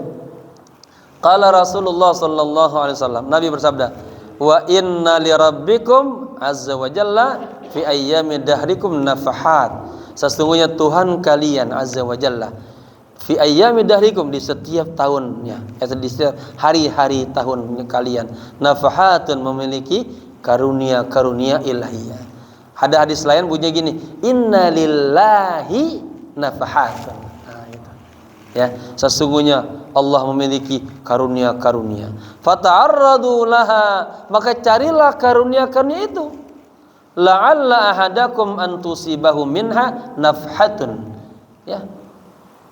Qala Rasulullah sallallahu alaihi wasallam, Nabi bersabda, "Wa inna li rabbikum azza wa jalla fi ayyami dahrikum nafahat." Sesungguhnya Tuhan kalian azza wa jalla fi ayyami dahrikum, di setiap tahunnya, atau di setiap hari-hari tahun kalian, nafahatun, memiliki karunia-karunia ilahiyah. Ada hadis lain bunyinya gini, inna lillahi nafahatun. Nah, gitu. Ya, sesungguhnya Allah memiliki karunia-karunia. Fata'arradu laha, maka carilah karunia-karunia itu. La'alla ahadakum an tusibahu minha nafhatun. Ya.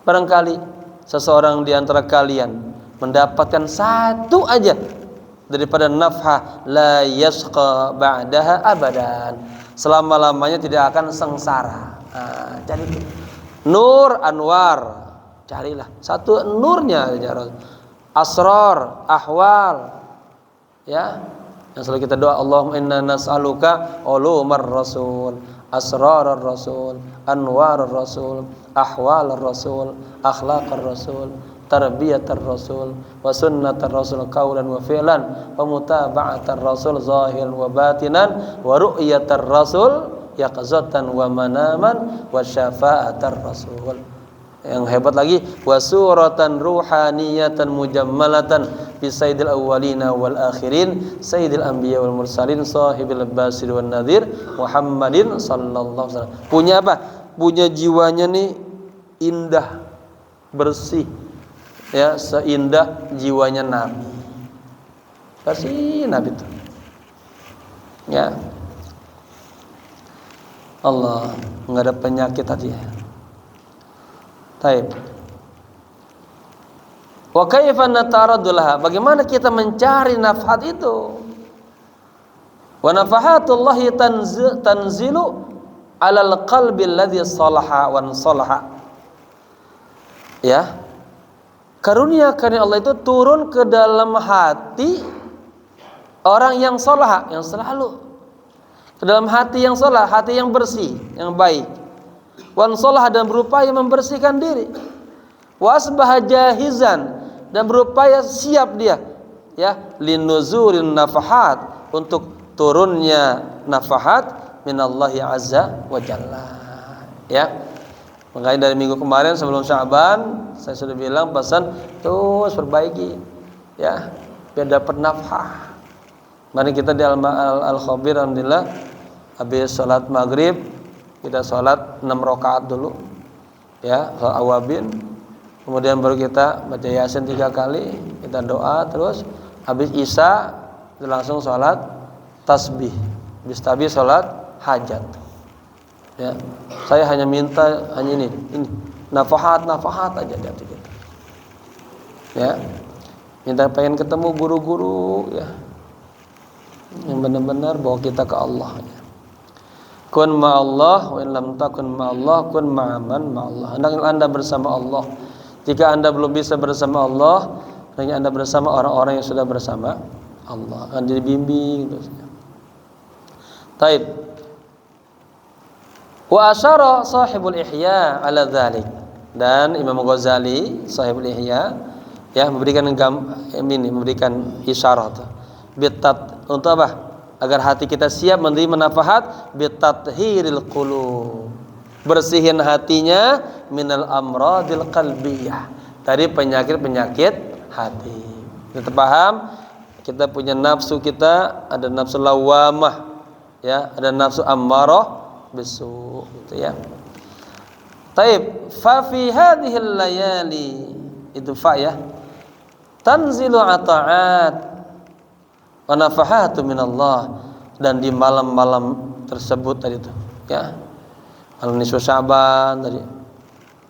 Barangkali seseorang di antara kalian mendapatkan satu aja daripada nafhah, la yasqa ba'daha abadan, selama-lamanya tidak akan sengsara. Nah, cari nur anwar, carilah satu nurnya aja. Asrar, ahwal, ya, yang selalu kita doa, Allahumma inna nas'aluka ulumar rasul, asrarar rasul, anwarar rasul, ahwalar rasul, akhlaqar rasul, tarbiyatar rasul, wa sunnatar rasul qawlan wa fi'lan, wa mutaba'atar rasul zahiran wa batinan, wa ru'yatar rasul yaqzatan wa manaman, wa syafa'atar rasul. Yang hebat lagi, wa suratan ruhaniyatan mujammalatan bi sayyidil awwalina wal akhirin, sayyidil anbiya wal mursalin, sahibil basir wan nadhir, Muhammadin sallallahu alaihi wasallam. Punya apa? Punya jiwanya nih indah, bersih. Ya, seindah jiwanya Nabi. Bersih Nabi itu. Ya. Allah, enggak ada penyakit hatinya. Taib. Wa kaifa nataraddu laha? Bagaimana kita mencari nafhat itu? Wa nafahatullahi tanzilu 'alal qalbi alladhi salaha wa ansalaha. Ya. Karunia-karunia Allah itu turun ke dalam hati orang yang salaha, yang selalu ke dalam hati yang salah, hati yang bersih, yang baik. Wan salah, dan berupaya membersihkan diri. Wasbah jahizan, dan berupaya siap dia, ya, linuzurin nafahat, untuk turunnya nafahat minallahi azza wa jalla. Ya, makanya dari minggu kemarin sebelum Sya'ban saya sudah bilang pesan terus perbaiki, ya, biar dapat nafah. Mari kita di Al-Khabir, alhamdulillah, habis sholat maghrib kita sholat 6 rakaat dulu, ya, sholat awabin, kemudian baru kita baca yasin 3 kali, kita doa terus, habis isya kita langsung sholat tasbih, habis tasbih sholat hajat. Ya, saya hanya minta ini nafahat aja di hati kita. Ya, minta pengen ketemu guru-guru, ya, yang benar-benar bawa kita ke Allah. Ya. Kun ma'allah wa in lam takun ma'allah kun ma'aman ma'allah. Hendaknya Anda bersama Allah. Jika Anda belum bisa bersama Allah, hendaknya Anda bersama orang-orang yang sudah bersama Allah. Akan dibimbing terus. Taib. Wa asyara sahibul Ihya ala dzalik. Dan Imam Ghazali sahibul Ihya, ya, memberikan isyarat bitat, untuk apa? Agar hati kita siap menerima nafahat, bitathhiril qulub, bersihin hatinya minal amradil qalbiyah, dari penyakit-penyakit hati. Kita paham? Kita punya nafsu, kita ada nafsu lawamah, ya, ada nafsu ammarah bisu, gitu ya. Taib, fa fi hadhil layali, itu fa, ya, tanzilu ata'at wa nafahatu minallah, dan di malam-malam tersebut tadi itu, ya, malam nisfu Sya'ban tadi,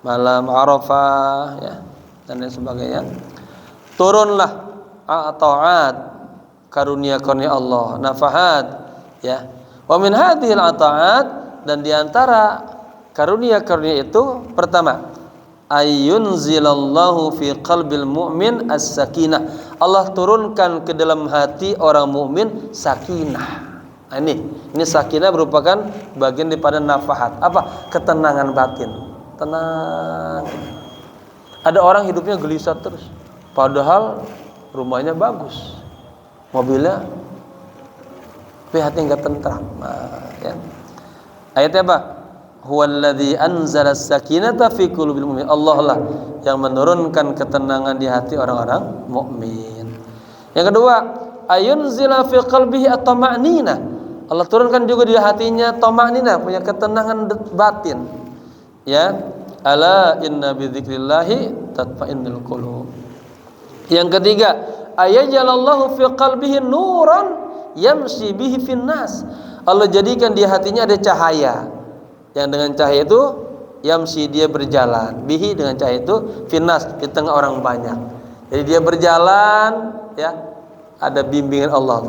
malam Arafah, ya, dan lain sebagainya, turunlah ta'at, karunia-karunia Allah, nafahat, ya. Wa min hadhil ta'at, dan diantara karunia-karunia itu pertama, ayyunzilallahu fi qalbil mu'min as-sakinah. Allah turunkan ke dalam hati orang mukmin sakinah. Nah, ini sakinah merupakan bagian daripada nafahat. Apa? Ketenangan batin. Tenang. Ada orang hidupnya gelisah terus, padahal rumahnya bagus, mobilnya, tapi hatinya enggak tentram. Nah, ya. Ayatnya apa? Huwallazi anzala as-sakinata fi qulubil mu'min. Allah lah yang menurunkan ketenangan di hati orang-orang mukmin. Yang kedua, ayunzila fi qalbihi at-tama'ninah. Allah turunkan juga di hatinya tama'ninah, punya ketenangan batin. Ya, ala inna bi dzikrillahi tatma'innul qulub. Yang ketiga, ayajalallahu fi qalbihi nuran yamshi bihi fin nas. Allah jadikan di hatinya ada cahaya. Yang dengan cahaya itu yamshi, dia berjalan, bihi dengan cahaya itu finnas, di tengah orang banyak. Jadi dia berjalan, ya, ada bimbingan Allah.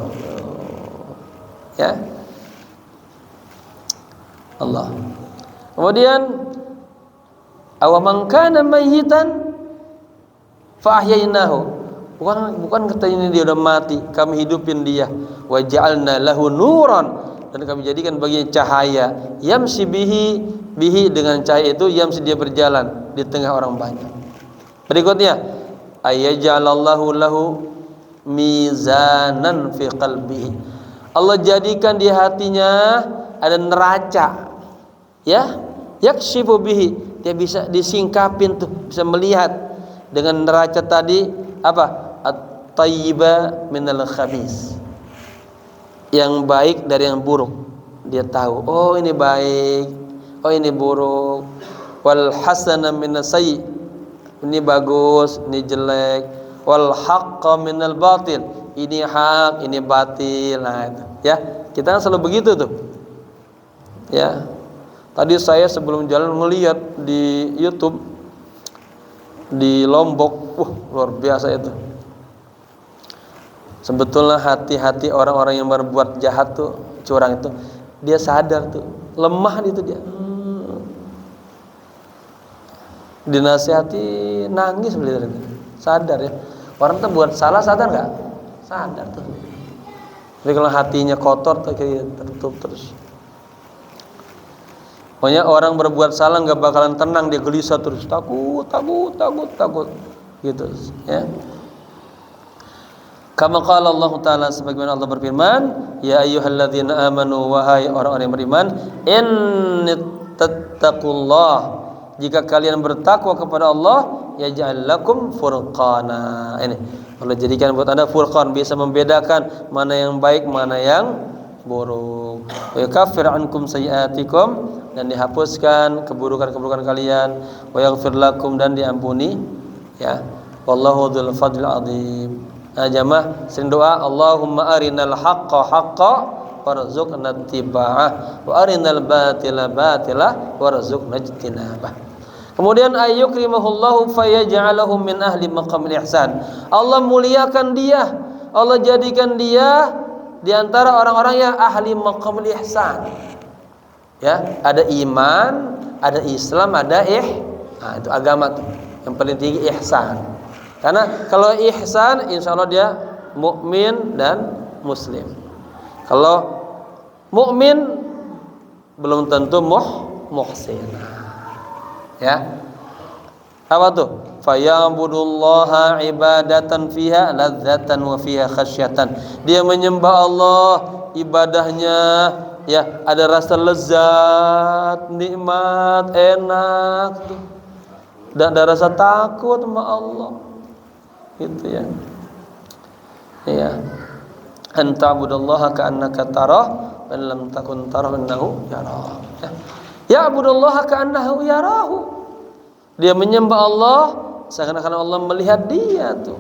Ya. Allah. Kemudian awaman kana mayyitan fa ahyaynahu. Bukan kata ini dia udah mati, kami hidupin dia. Wa ja'alna lahu nuran, dan kami jadikan baginya cahaya. Yamsi bihi dengan cahaya itu yamsi, dia berjalan di tengah orang banyak. Berikutnya, ayyajalallahu lahu mizanan fi qalbihi. Allah jadikan di hatinya ada neraca. Ya, yakshifu bihi, dia bisa disingkapin tuh, bisa melihat dengan neraca tadi apa? At-tayyiba minal khabis. Yang baik dari yang buruk. Dia tahu, oh ini baik, oh ini buruk. Wal hasana minas sayyi, ini bagus, ini jelek. Wal haqqa minal batil, ini hak, ini batil. Nah, itu. Ya, kita kan selalu begitu tuh. Ya. Tadi saya sebelum jalan melihat di YouTube di Lombok, luar biasa itu. Sebetulnya hati-hati orang-orang yang berbuat jahat tuh, curang itu, dia sadar tuh, lemah itu dia. Dinasihati nangis begitu, sadar ya. Orang tuh buat salah sadar nggak? Sadar tuh. Tapi kalau hatinya kotor tuh kayak tertutup terus. Pokoknya orang berbuat salah nggak bakalan tenang, dia gelisah terus, takut gitu, ya. Kama qala Allah Ta'ala, sebagaimana Allah berfirman, ya ayyuhalladzina amanu, wahai orang-orang yang beriman, innittattaqullah, jika kalian bertakwa kepada Allah, yaj'al lakum furqana. Ini Allah jadikan buat Anda furqan, bisa membedakan mana yang baik, mana yang buruk. Wa yukaffir ankum sayiatikum, dan dihapuskan keburukan-keburukan kalian. Wa yaghfir lakum, dan diampuni, ya. Wallahu dzul fadlil azim. Nah, jamaah sering doa, Allahumma arinal haqqa haqqa warzuqna ittiba'ah wa arinal batila batila warzuqna ijtinabah. Kemudian ayyukrimahullahu fayaj'alahu min ahli maqamil ihsan. Allah muliakan dia, Allah jadikan dia di antara orang-orang yang ahli maqamil ihsan. Ya, ada iman, ada Islam, ada nah, itu agama tuh. Yang paling tinggi ihsan. Karena kalau ihsan, insya Allah dia mukmin dan muslim. Kalau mukmin belum tentu muhsin. Ya. Apa tuh? Faya'budullaha ibadatan fiha ladzatan wa fiha khasyatan. Dia menyembah Allah, ibadahnya ya ada rasa lezat, nikmat, enak tuh. Dan ada rasa takut sama Allah. Gitu ya. Ya. Anta abudallaha ka'annaka tarah wa lam takun tarah innahu yarah. Ya abudallaha ka'annahu yarahu. Dia menyembah Allah seakan-akan Allah melihat dia tuh.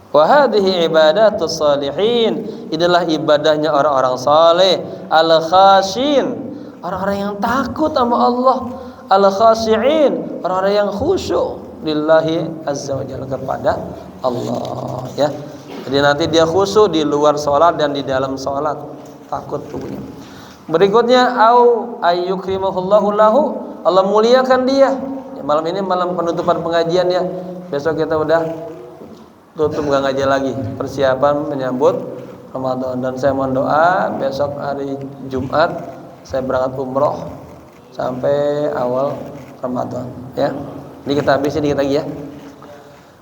Wa hadhihi ibadatus salihin. Inilah ibadahnya orang-orang saleh, al-khasyin, orang-orang yang takut sama Allah, al-khasyiin, orang-orang yang khusyuk lillahi azza wa jalla, kepada Allah, ya. Jadi nanti dia khusyuk di luar sholat dan di dalam sholat, takut tubuhnya. Berikutnya au ayyukrimahullahu lahu, Allah muliakan dia. Ya, malam ini malam penutupan pengajian ya. Besok kita udah tutup, nggak ngaji lagi, persiapan menyambut Ramadan. Dan saya mohon doa besok hari Jumat saya berangkat umroh sampai awal Ramadan, ya. Ini kita habis dikit lagi ya.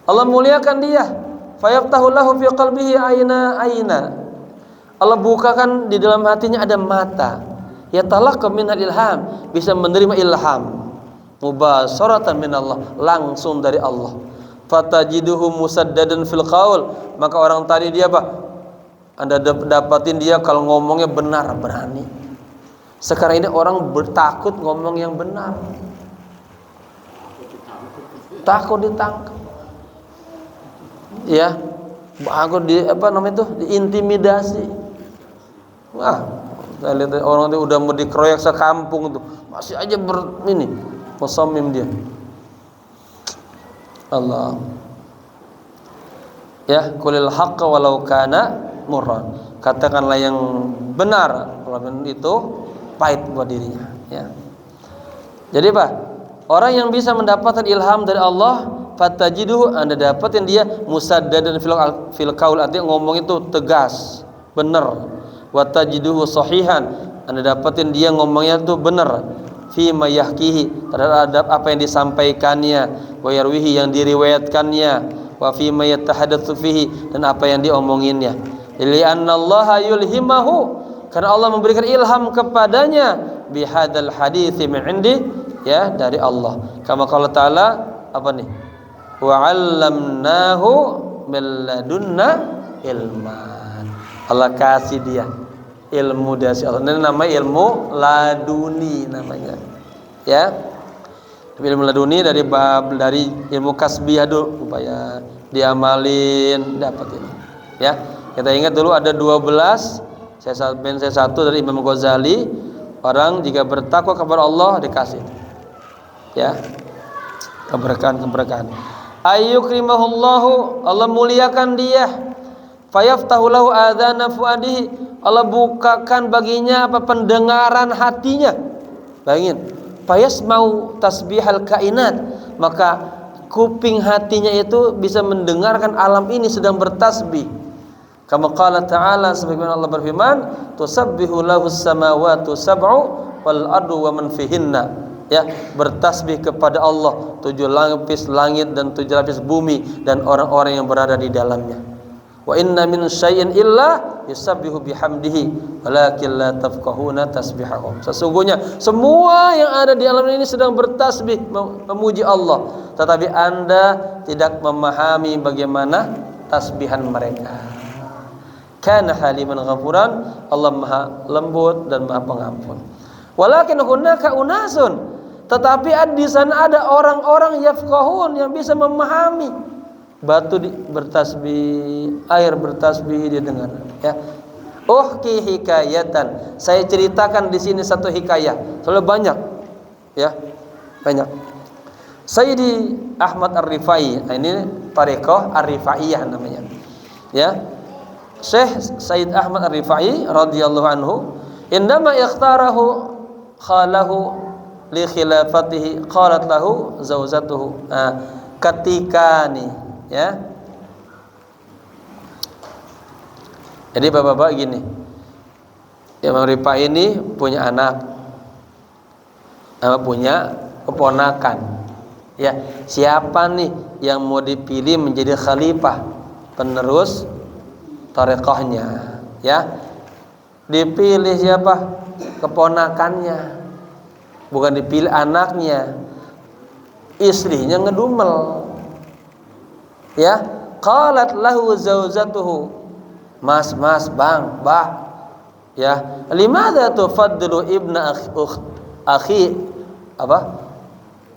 Allah muliakan dia. Fayaftahu lahu fi qalbihi aina. Allah bukakan di dalam hatinya ada mata. Yatalaqqa minal ilham, bisa menerima ilham. Mubasharatan min Allah, langsung dari Allah. Fatajiduhu musaddadan fil qaul, maka orang tadi dia apa? Anda dapatin dia kalau ngomongnya benar, berani. Sekarang ini orang bertakut ngomong yang benar, takut ditangkap, ya, takut di apa namanya itu, diintimidasi. Wah, saya lihat orang itu udah mau dikeroyok sekampung itu, masih aja musamim dia. Allah, ya, qulil haqqa walau kana murran, katakanlah yang benar walaupun itu pahit buat dirinya, ya. Jadi apa? Orang yang bisa mendapatkan ilham dari Allah, fatajiduhu, Anda dapatin dia musaddadan fil qaul, artinya ngomong itu tegas, benar. Wa tajiduhu sahihan, Anda dapatin dia ngomongnya itu benar. Fi ma yahkihi, terhadap apa yang disampaikannya, wa yarwihi, yang diriwayatkannya, wa fi ma yatahadatsu fihi, dan apa yang diomonginnya. Li anna Allah yulhimahu, karena Allah memberikan ilham kepadanya, bihadal hadithi min indi, ya, dari Allah. Kama qala ta'ala, apa nih? Wa 'allamnahu min ladunna ilman. Allah kasih dia ilmu dari Allah. Ini namanya ilmu laduni namanya. Ya. Ilmu laduni dari ilmu kasbiyah dulu supaya diamalin dapat ini. Ya. Kita ingat dulu ada 12 saya satu dari Imam Ghazali, orang jika bertakwa kepada Allah dikasih, ya, keberkahan. Ayyukrimahullahu, Allah muliakan dia. Fayaftahu lahu adzana fuadihi, Allah bukakan baginya apa, pendengaran hatinya. Bayangin, fayasmau tasbihal kainat, maka kuping hatinya itu bisa mendengarkan alam ini sedang bertasbih. Kama qala ta'ala, sebagaimana Allah berfirman, tusabbihu lahus samawati sab'u wal ardu wa man fihinna, ya, bertasbih kepada Allah 7 lapis langit dan 7 lapis bumi dan orang-orang yang berada di dalamnya. Wa inna min syai'in illa yusabbihu bihamdihi walakin la tafqahuna tasbihahum, sesungguhnya semua yang ada di alam ini sedang bertasbih memuji Allah, tetapi Anda tidak memahami bagaimana tasbihan mereka. Kana haliman ghafuran, Allah maha lembut dan maha pengampun. Walakin hunaka unasun, tetapi di sana ada orang-orang yafqahun, yang bisa memahami. Batu bertasbih, air bertasbih, dia dengar, ya. Uhki hikayatan, saya ceritakan di sini satu hikayah, soalnya banyak, ya, banyak. Sayyidi Ahmad Ar-Rifai, ini Tariqah Ar-Rifaiyah namanya, ya. Syekh Sayyid Ahmad Ar-Rifai radhiyallahu anhu, indama ikhtarahu khalahu li khilafatihi qalat lahu zauzatuhu, ketika nih, ya. Jadi bapak-bapak gini, Imam Rifai ini punya anak, punya keponakan, ya. Siapa nih yang mau dipilih menjadi khalifah, penerus tarekhahnya, ya. Dipilih siapa? Keponakannya, bukan dipilih anaknya. Istrinya ngedumel, ya. Qalat lahu zauzatuhu, mas, bang, bah, ya, limadza tufaddilu ibna akhi apa?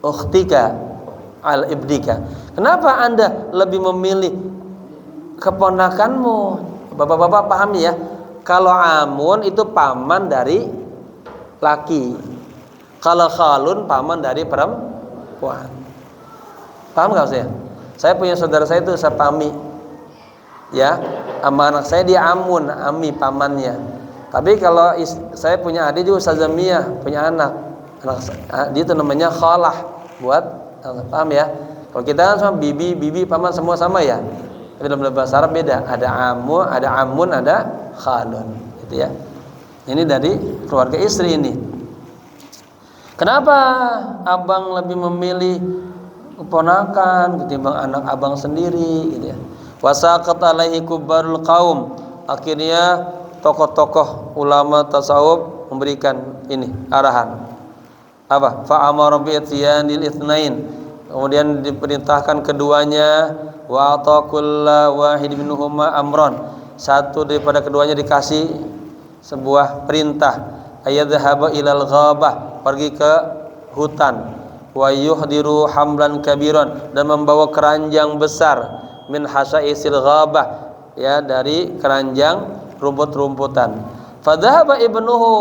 Ukhtika al ibdika. Kenapa Anda lebih memilih keponakanmu? Bapak-bapak pahami ya, kalau amun itu paman dari laki, kalau khalun paman dari perempuan. Paham nggak saya? Saya punya saudara saya itu Sapami, ya, sama anak saya dia Amun, Ami pamannya. Tapi kalau saya punya adik juga Ustazah punya anak dia itu namanya Khalah buat, paham ya? Kalau kita kan sama bibi paman semua sama ya. Tapi dalam bahasa Arab beda, ada Amun, ada Khalun, gitu ya. Ini dari keluarga istri ini. Kenapa abang lebih memilih keponakan ketimbang anak abang sendiri, gitu ya? Wasaqat alaihi kubarul qaum. Akhirnya tokoh-tokoh ulama tasawuf memberikan ini arahan. Apa? Fa amara bi ityanil itsnain. Kemudian diperintahkan keduanya, wa ata kullu wahid minhuma amran. Satu daripada keduanya dikasih sebuah perintah, ayadhhaba ilal ghabah, pergi ke hutan, wa yuhdiru hamlan kabiran, dan membawa keranjang besar, min hasaisil ghabah, ya, dari keranjang rumput-rumputan. Fadhahaba ibnuhu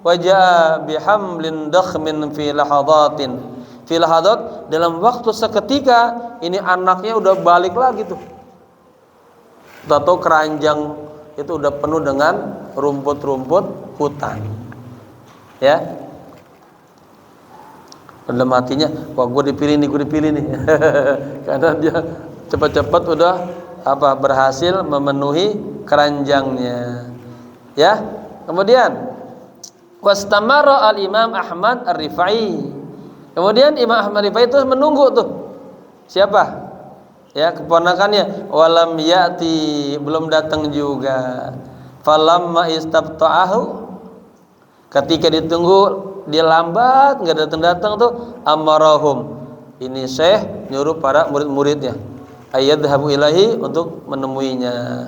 wa jaa bihamlin dakhmin fi lahadatin. Fi lahadat, dalam waktu seketika ini anaknya udah balik lagi tuh. Tahu keranjang itu udah penuh dengan rumput-rumput hutan. Ya. Dalam hatinya, wah gue dipilih nih. Karena dia cepat-cepat udah berhasil memenuhi keranjangnya. Ya. Kemudian wastamara al-Imam Ahmad Ar-Rifai. Kemudian Imam Ahmad Rifai itu menunggu tuh. Siapa? Ya, keponakannya. Walam ya'ti, belum datang juga. Falamma istabta'ahu, ketika ditunggu dia lambat, enggak datang-datang tuh, amarahum. Ini Syekh nyuruh para murid-muridnya, ayyadhabu ilahi, untuk menemuinya.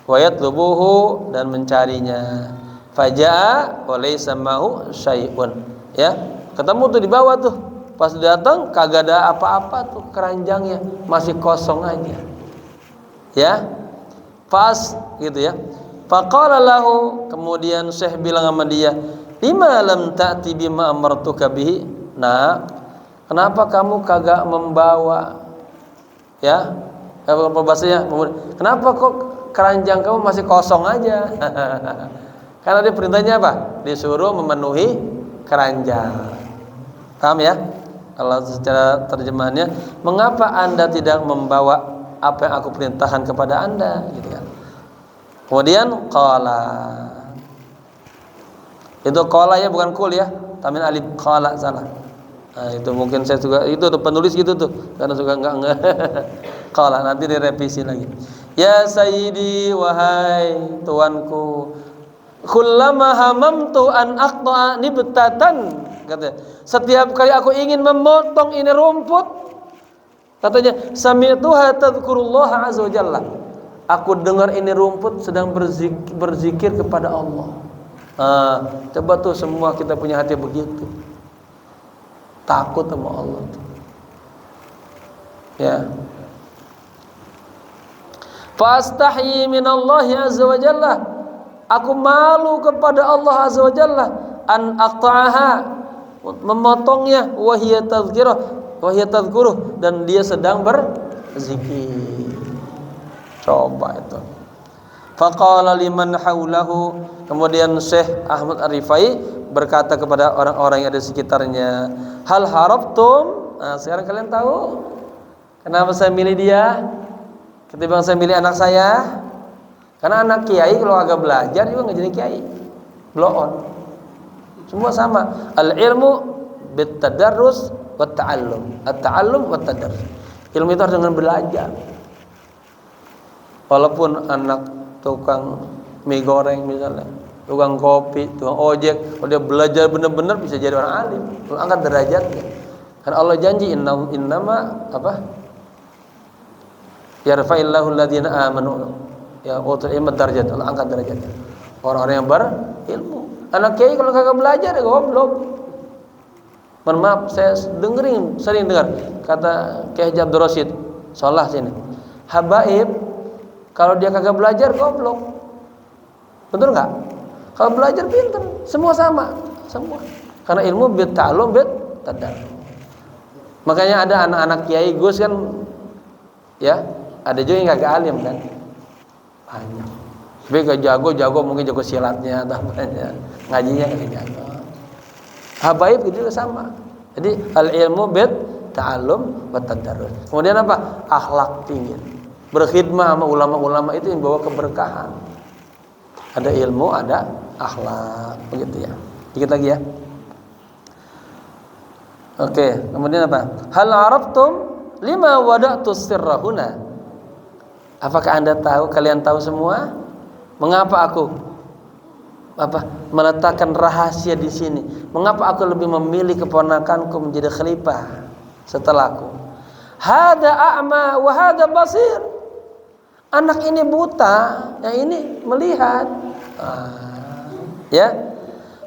Wa yatlubuhu, dan mencarinya. Faja'a wa laysa ma'hu syai'un. Ya. Ketemu tuh di bawah tuh. Pas datang kagak ada apa-apa tuh, keranjangnya masih kosong aja. Ya. Pas gitu ya. Faqala lahu, kemudian Syekh bilang sama dia, "Lima lam ta'ti bima amartuka bihi?" Nah, kenapa kamu kagak membawa, ya? Apa bahasanya? Kenapa kok keranjang kamu masih kosong aja? Karena dia perintahnya apa? Disuruh memenuhi keranjang. Paham ya? Kalau secara terjemahannya, mengapa Anda tidak membawa apa yang aku perintahkan kepada Anda, gitu kan? Kemudian qala. Itu qala ya, bukan kul ya. Tamin alif, qala salah. Nah, itu mungkin saya juga itu tuh penulis gitu tuh, karena suka enggak. Qala, nanti direvisi lagi. Ya sayyidi, wahai tuanku, kullama hamamtu an aqta'a nibtatan, katanya, setiap kali aku ingin memotong ini rumput, katanya, sami'tuha tadhkurullaha azza wa jalla, aku dengar ini rumput sedang berzikir kepada Allah. Coba tuh semua kita punya hati begitu, takut sama Allah tuh. Ya. Fastahyi minallahi azza wa jalla, aku malu kepada Allah azza wa jalla, an aqta'aha, memotongnya, wahiyya tadhkuruh, dan dia sedang berzikir. Coba itu. Faqala liman haulahu, kemudian Syekh Ahmad Ar-Rifai berkata kepada orang-orang yang ada di sekitarnya, hal harabtum? Nah, sekarang kalian tahu kenapa saya milih dia ketimbang saya milih anak saya? Karena anak kiai kalau agak belajar juga nggak jadi kiai, blow on. Semua sama. Al-ilmu bit-tadarrus wat ta'allum. At-ta'allum wat tadarrus. Ilmu itu harus dengan belajar. Walaupun anak tukang mie goreng misalnya, tukang kopi, tukang ojek, kalau dia belajar benar-benar bisa jadi orang alim, angkat derajatnya. Karena Allah janji innama apa? Yarfa'illahu alladziina aamanu, ya utul ilma darajat, Allah angkat derajatnya orang-orang yang berilmu. Anak kiai kalau kagak belajar ya goblok. Mohon maaf, saya sering dengar kata Kiai Haji Abdul Rasyid Shalah sini, habaib kalau dia kagak belajar goblok. Betul nggak? Kalau belajar pinter, semua sama, semua. Karena ilmu bit ta'allum bit tadarrus. Makanya ada anak-anak kiai Gus kan, ya, ada juga yang kagak alim kan, banyak. Tapi gak jago mungkin jago silatnya atau apanya, ngajinya kagak jago. Habaib gitu juga sama. Jadi al ilmu bid ta'allum wa tadarrus. Kemudian apa? Akhlak tinggi. Berkhidmah sama ulama-ulama itu yang bawa keberkahan. Ada ilmu, ada akhlak, begitu ya. Dikit lagi ya. Oke, kemudian apa? Hal arabtum lima wada'tu sirrahuna. Apakah Anda tahu, kalian tahu semua mengapa aku meletakkan rahasia di sini? Mengapa aku lebih memilih keponakanku menjadi khalifah setelahku? Hada a'ma wa hada basir. Anak ini buta, yang ini melihat. Ya.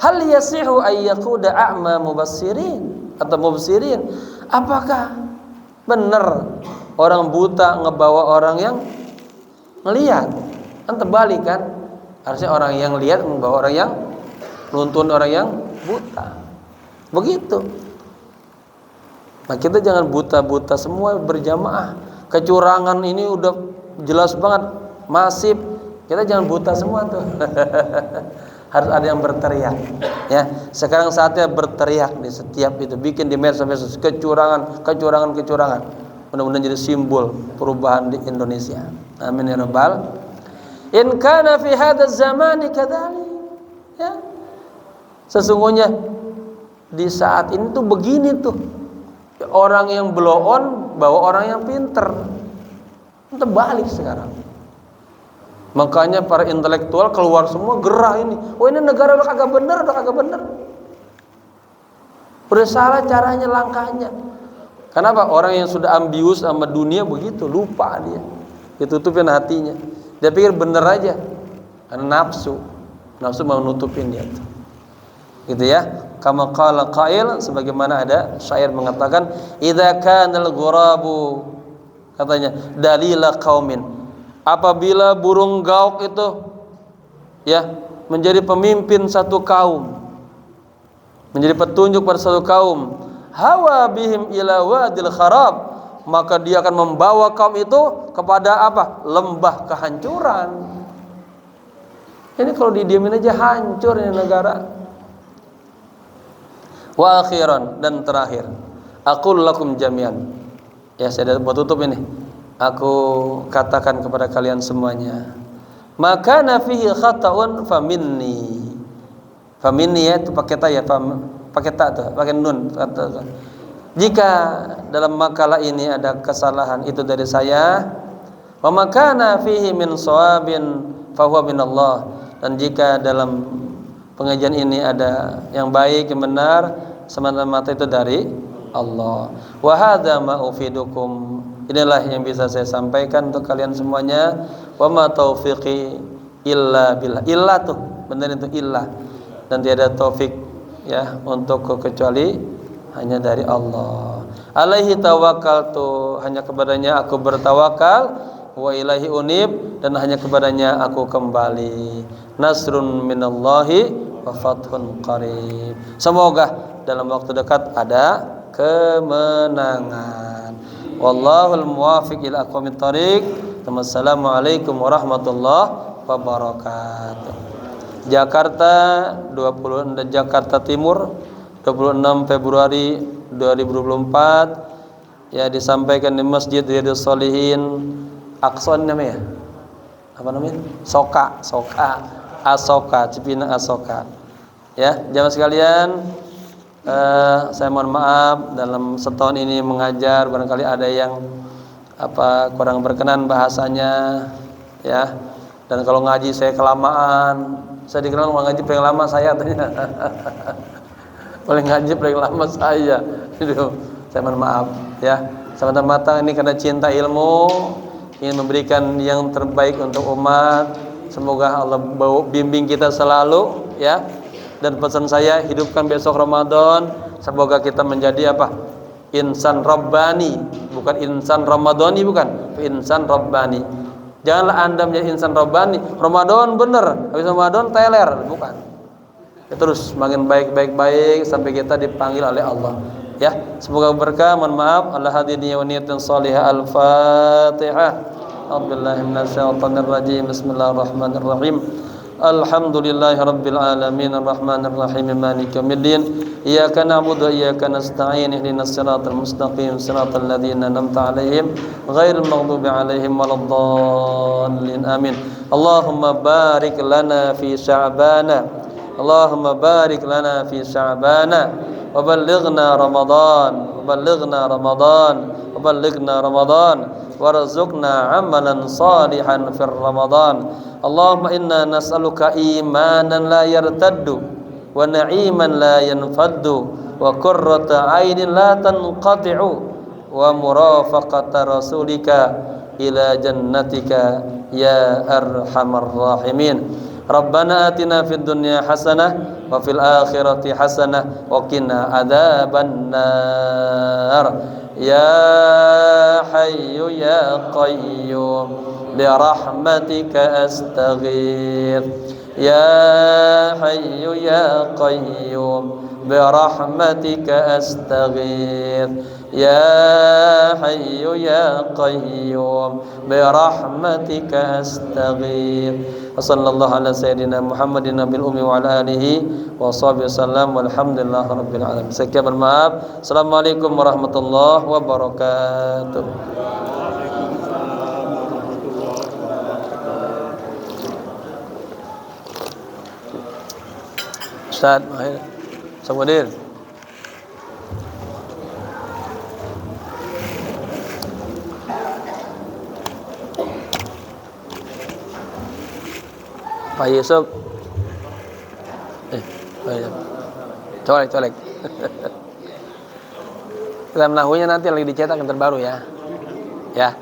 Hal yasihu ay yaquda a'ma mubassirin atau mubsirin? Apakah benar orang buta ngebawa orang yang melihat? Kan terbalik kan? Harusnya orang yang lihat membawa orang yang nuntun orang yang buta. Begitu. Nah, kita jangan buta-buta semua berjamaah. Kecurangan ini udah jelas banget, masif. Kita jangan buta semua tuh. Harus ada yang berteriak. Ya, sekarang saatnya berteriak di setiap itu, bikin di medsos kecurangan. Mudah-mudahan jadi simbol perubahan di Indonesia. Amin ya rabbal. In kana fi hadzal zamani kadzalik. Ya. Sesungguhnya di saat ini tuh begini tuh. Orang yang blow on bawa orang yang pinter. Terbalik sekarang. Makanya para intelektual keluar semua gerah ini. Oh, ini negara udah kagak bener. Udah salah caranya, langkahnya. Kenapa? Orang yang sudah ambius sama dunia begitu, lupa dia. Ditutupin hatinya. Dia pikir bener aja. Karena nafsu mau nutupin dia tuh. Gitu ya. Kama qala qail, sebagaimana ada syair mengatakan, idza kanal ghurabu, katanya, dalila qaumin. Apabila burung gauk itu ya menjadi pemimpin satu kaum, menjadi petunjuk pada satu kaum, hawa bihim ila wadil kharab, maka dia akan membawa kaum itu kepada apa? Lembah kehancuran. Ini kalau didiemin aja hancur ini negara. Wa akhiran, dan terakhir, aqul lakum jami'an. Ya, saya mau tutup ini. Aku katakan kepada kalian semuanya, maka nafihi khata'un faminni. Faminni ya, itu pakai ta ya, pakai ta tuh, pakai nun. Jika dalam makalah ini ada kesalahan, itu dari saya. Wa makana fihi min shawabin fa huwa min Allah. Dan jika dalam pengajian ini ada yang baik, yang benar, semata-mata itu dari Allah. Wa hadza ma ufidukum. Inilah yang bisa saya sampaikan untuk kalian semuanya. Wa ma taufiqi illa billah. Illa tuh, benar itu illa. Dan tiada taufik ya untuk kecuali hanya dari Allah. Alaihi tawakkaltu, hanya kepadanya aku bertawakal. Wa ilaihi unib, dan hanya kepadanya aku kembali. Nasrun minallahi wa fathun qarib. Semoga dalam waktu dekat ada kemenangan. Wallahul muwaffiq ila aqwamit thoriq. Wassalamualaikum warahmatullahi wabarakatuh. Jakarta 20 Jakarta Timur 26 Februari 2024. Ya, disampaikan di Masjid Riyadhus Shalihin Aqsa namanya. Apa namanya? Asoka, Cipinang Asoka. Ya, jamaah sekalian, saya mohon maaf dalam setahun ini mengajar barangkali ada yang kurang berkenan bahasanya ya. Dan kalau ngaji saya kelamaan, saya dikenal kalau ngaji paling lama saya katanya. Paling ngaji paling lama saya. Itu saya mohon maaf ya. Semata-mata ini karena cinta ilmu, ingin memberikan yang terbaik untuk umat. Semoga Allah bimbing kita selalu ya. Dan pesan saya, hidupkan besok Ramadan, semoga kita menjadi insan Rabbani, bukan insan Ramadhani, bukan, insan Rabbani. Janganlah Anda menjadi insan Rabbani, Ramadan bener, habis Ramadan teler, bukan. Terus makin baik sampai kita dipanggil oleh Allah. Ya, semoga berkah. Mohon maaf. Ala hadini wa niyatin salihah. Al-Fatihah. A'udzubillahi minasyaitonir rajim. Bismillahirrahmanirrahim. Alhamdulillahi rabbil alamin arrahmanir rahim maliki yaumiddin iyyaka na'budu wa iyyaka nasta'in ihdinas siratal mustaqim siratal ladzina an'amta 'alaihim ghairil maghdubi 'alaihim waladdallin amin. Allahumma barik lana fi sya'bana Allahumma barik lana fi sya'bana wa ballighna ramadan warzuqna amalan salihan fir ramadan. Allahumma inna nas'aluka imanan la yartaddu wa na'iman la yanfaddu wa qurrata 'ainin la tanqati'u wa murafaqata rasulika ila jannatika ya arhamar rahimin. Rabbana atina fid dunya hasanah wa fil akhirati hasanah wa qina adzaban nar. Ya hayyu ya qayyum برحمتك أستغيث يا حي يا قيوم برحمتك أستغيث يا حي يا قيوم برحمتك أستغيث وصلى الله على سيدنا محمد النبي الأمي وعلى آله وصحبه وسلم والحمد لله رب العالمين. Sekian, bermaaf. Assalamualaikum warahmatullahi wabarakatuh. Ustaz, Samudir. Pak Yusuf. Colek. Dalam nahunya nanti lagi dicetak yang terbaru ya. Ya.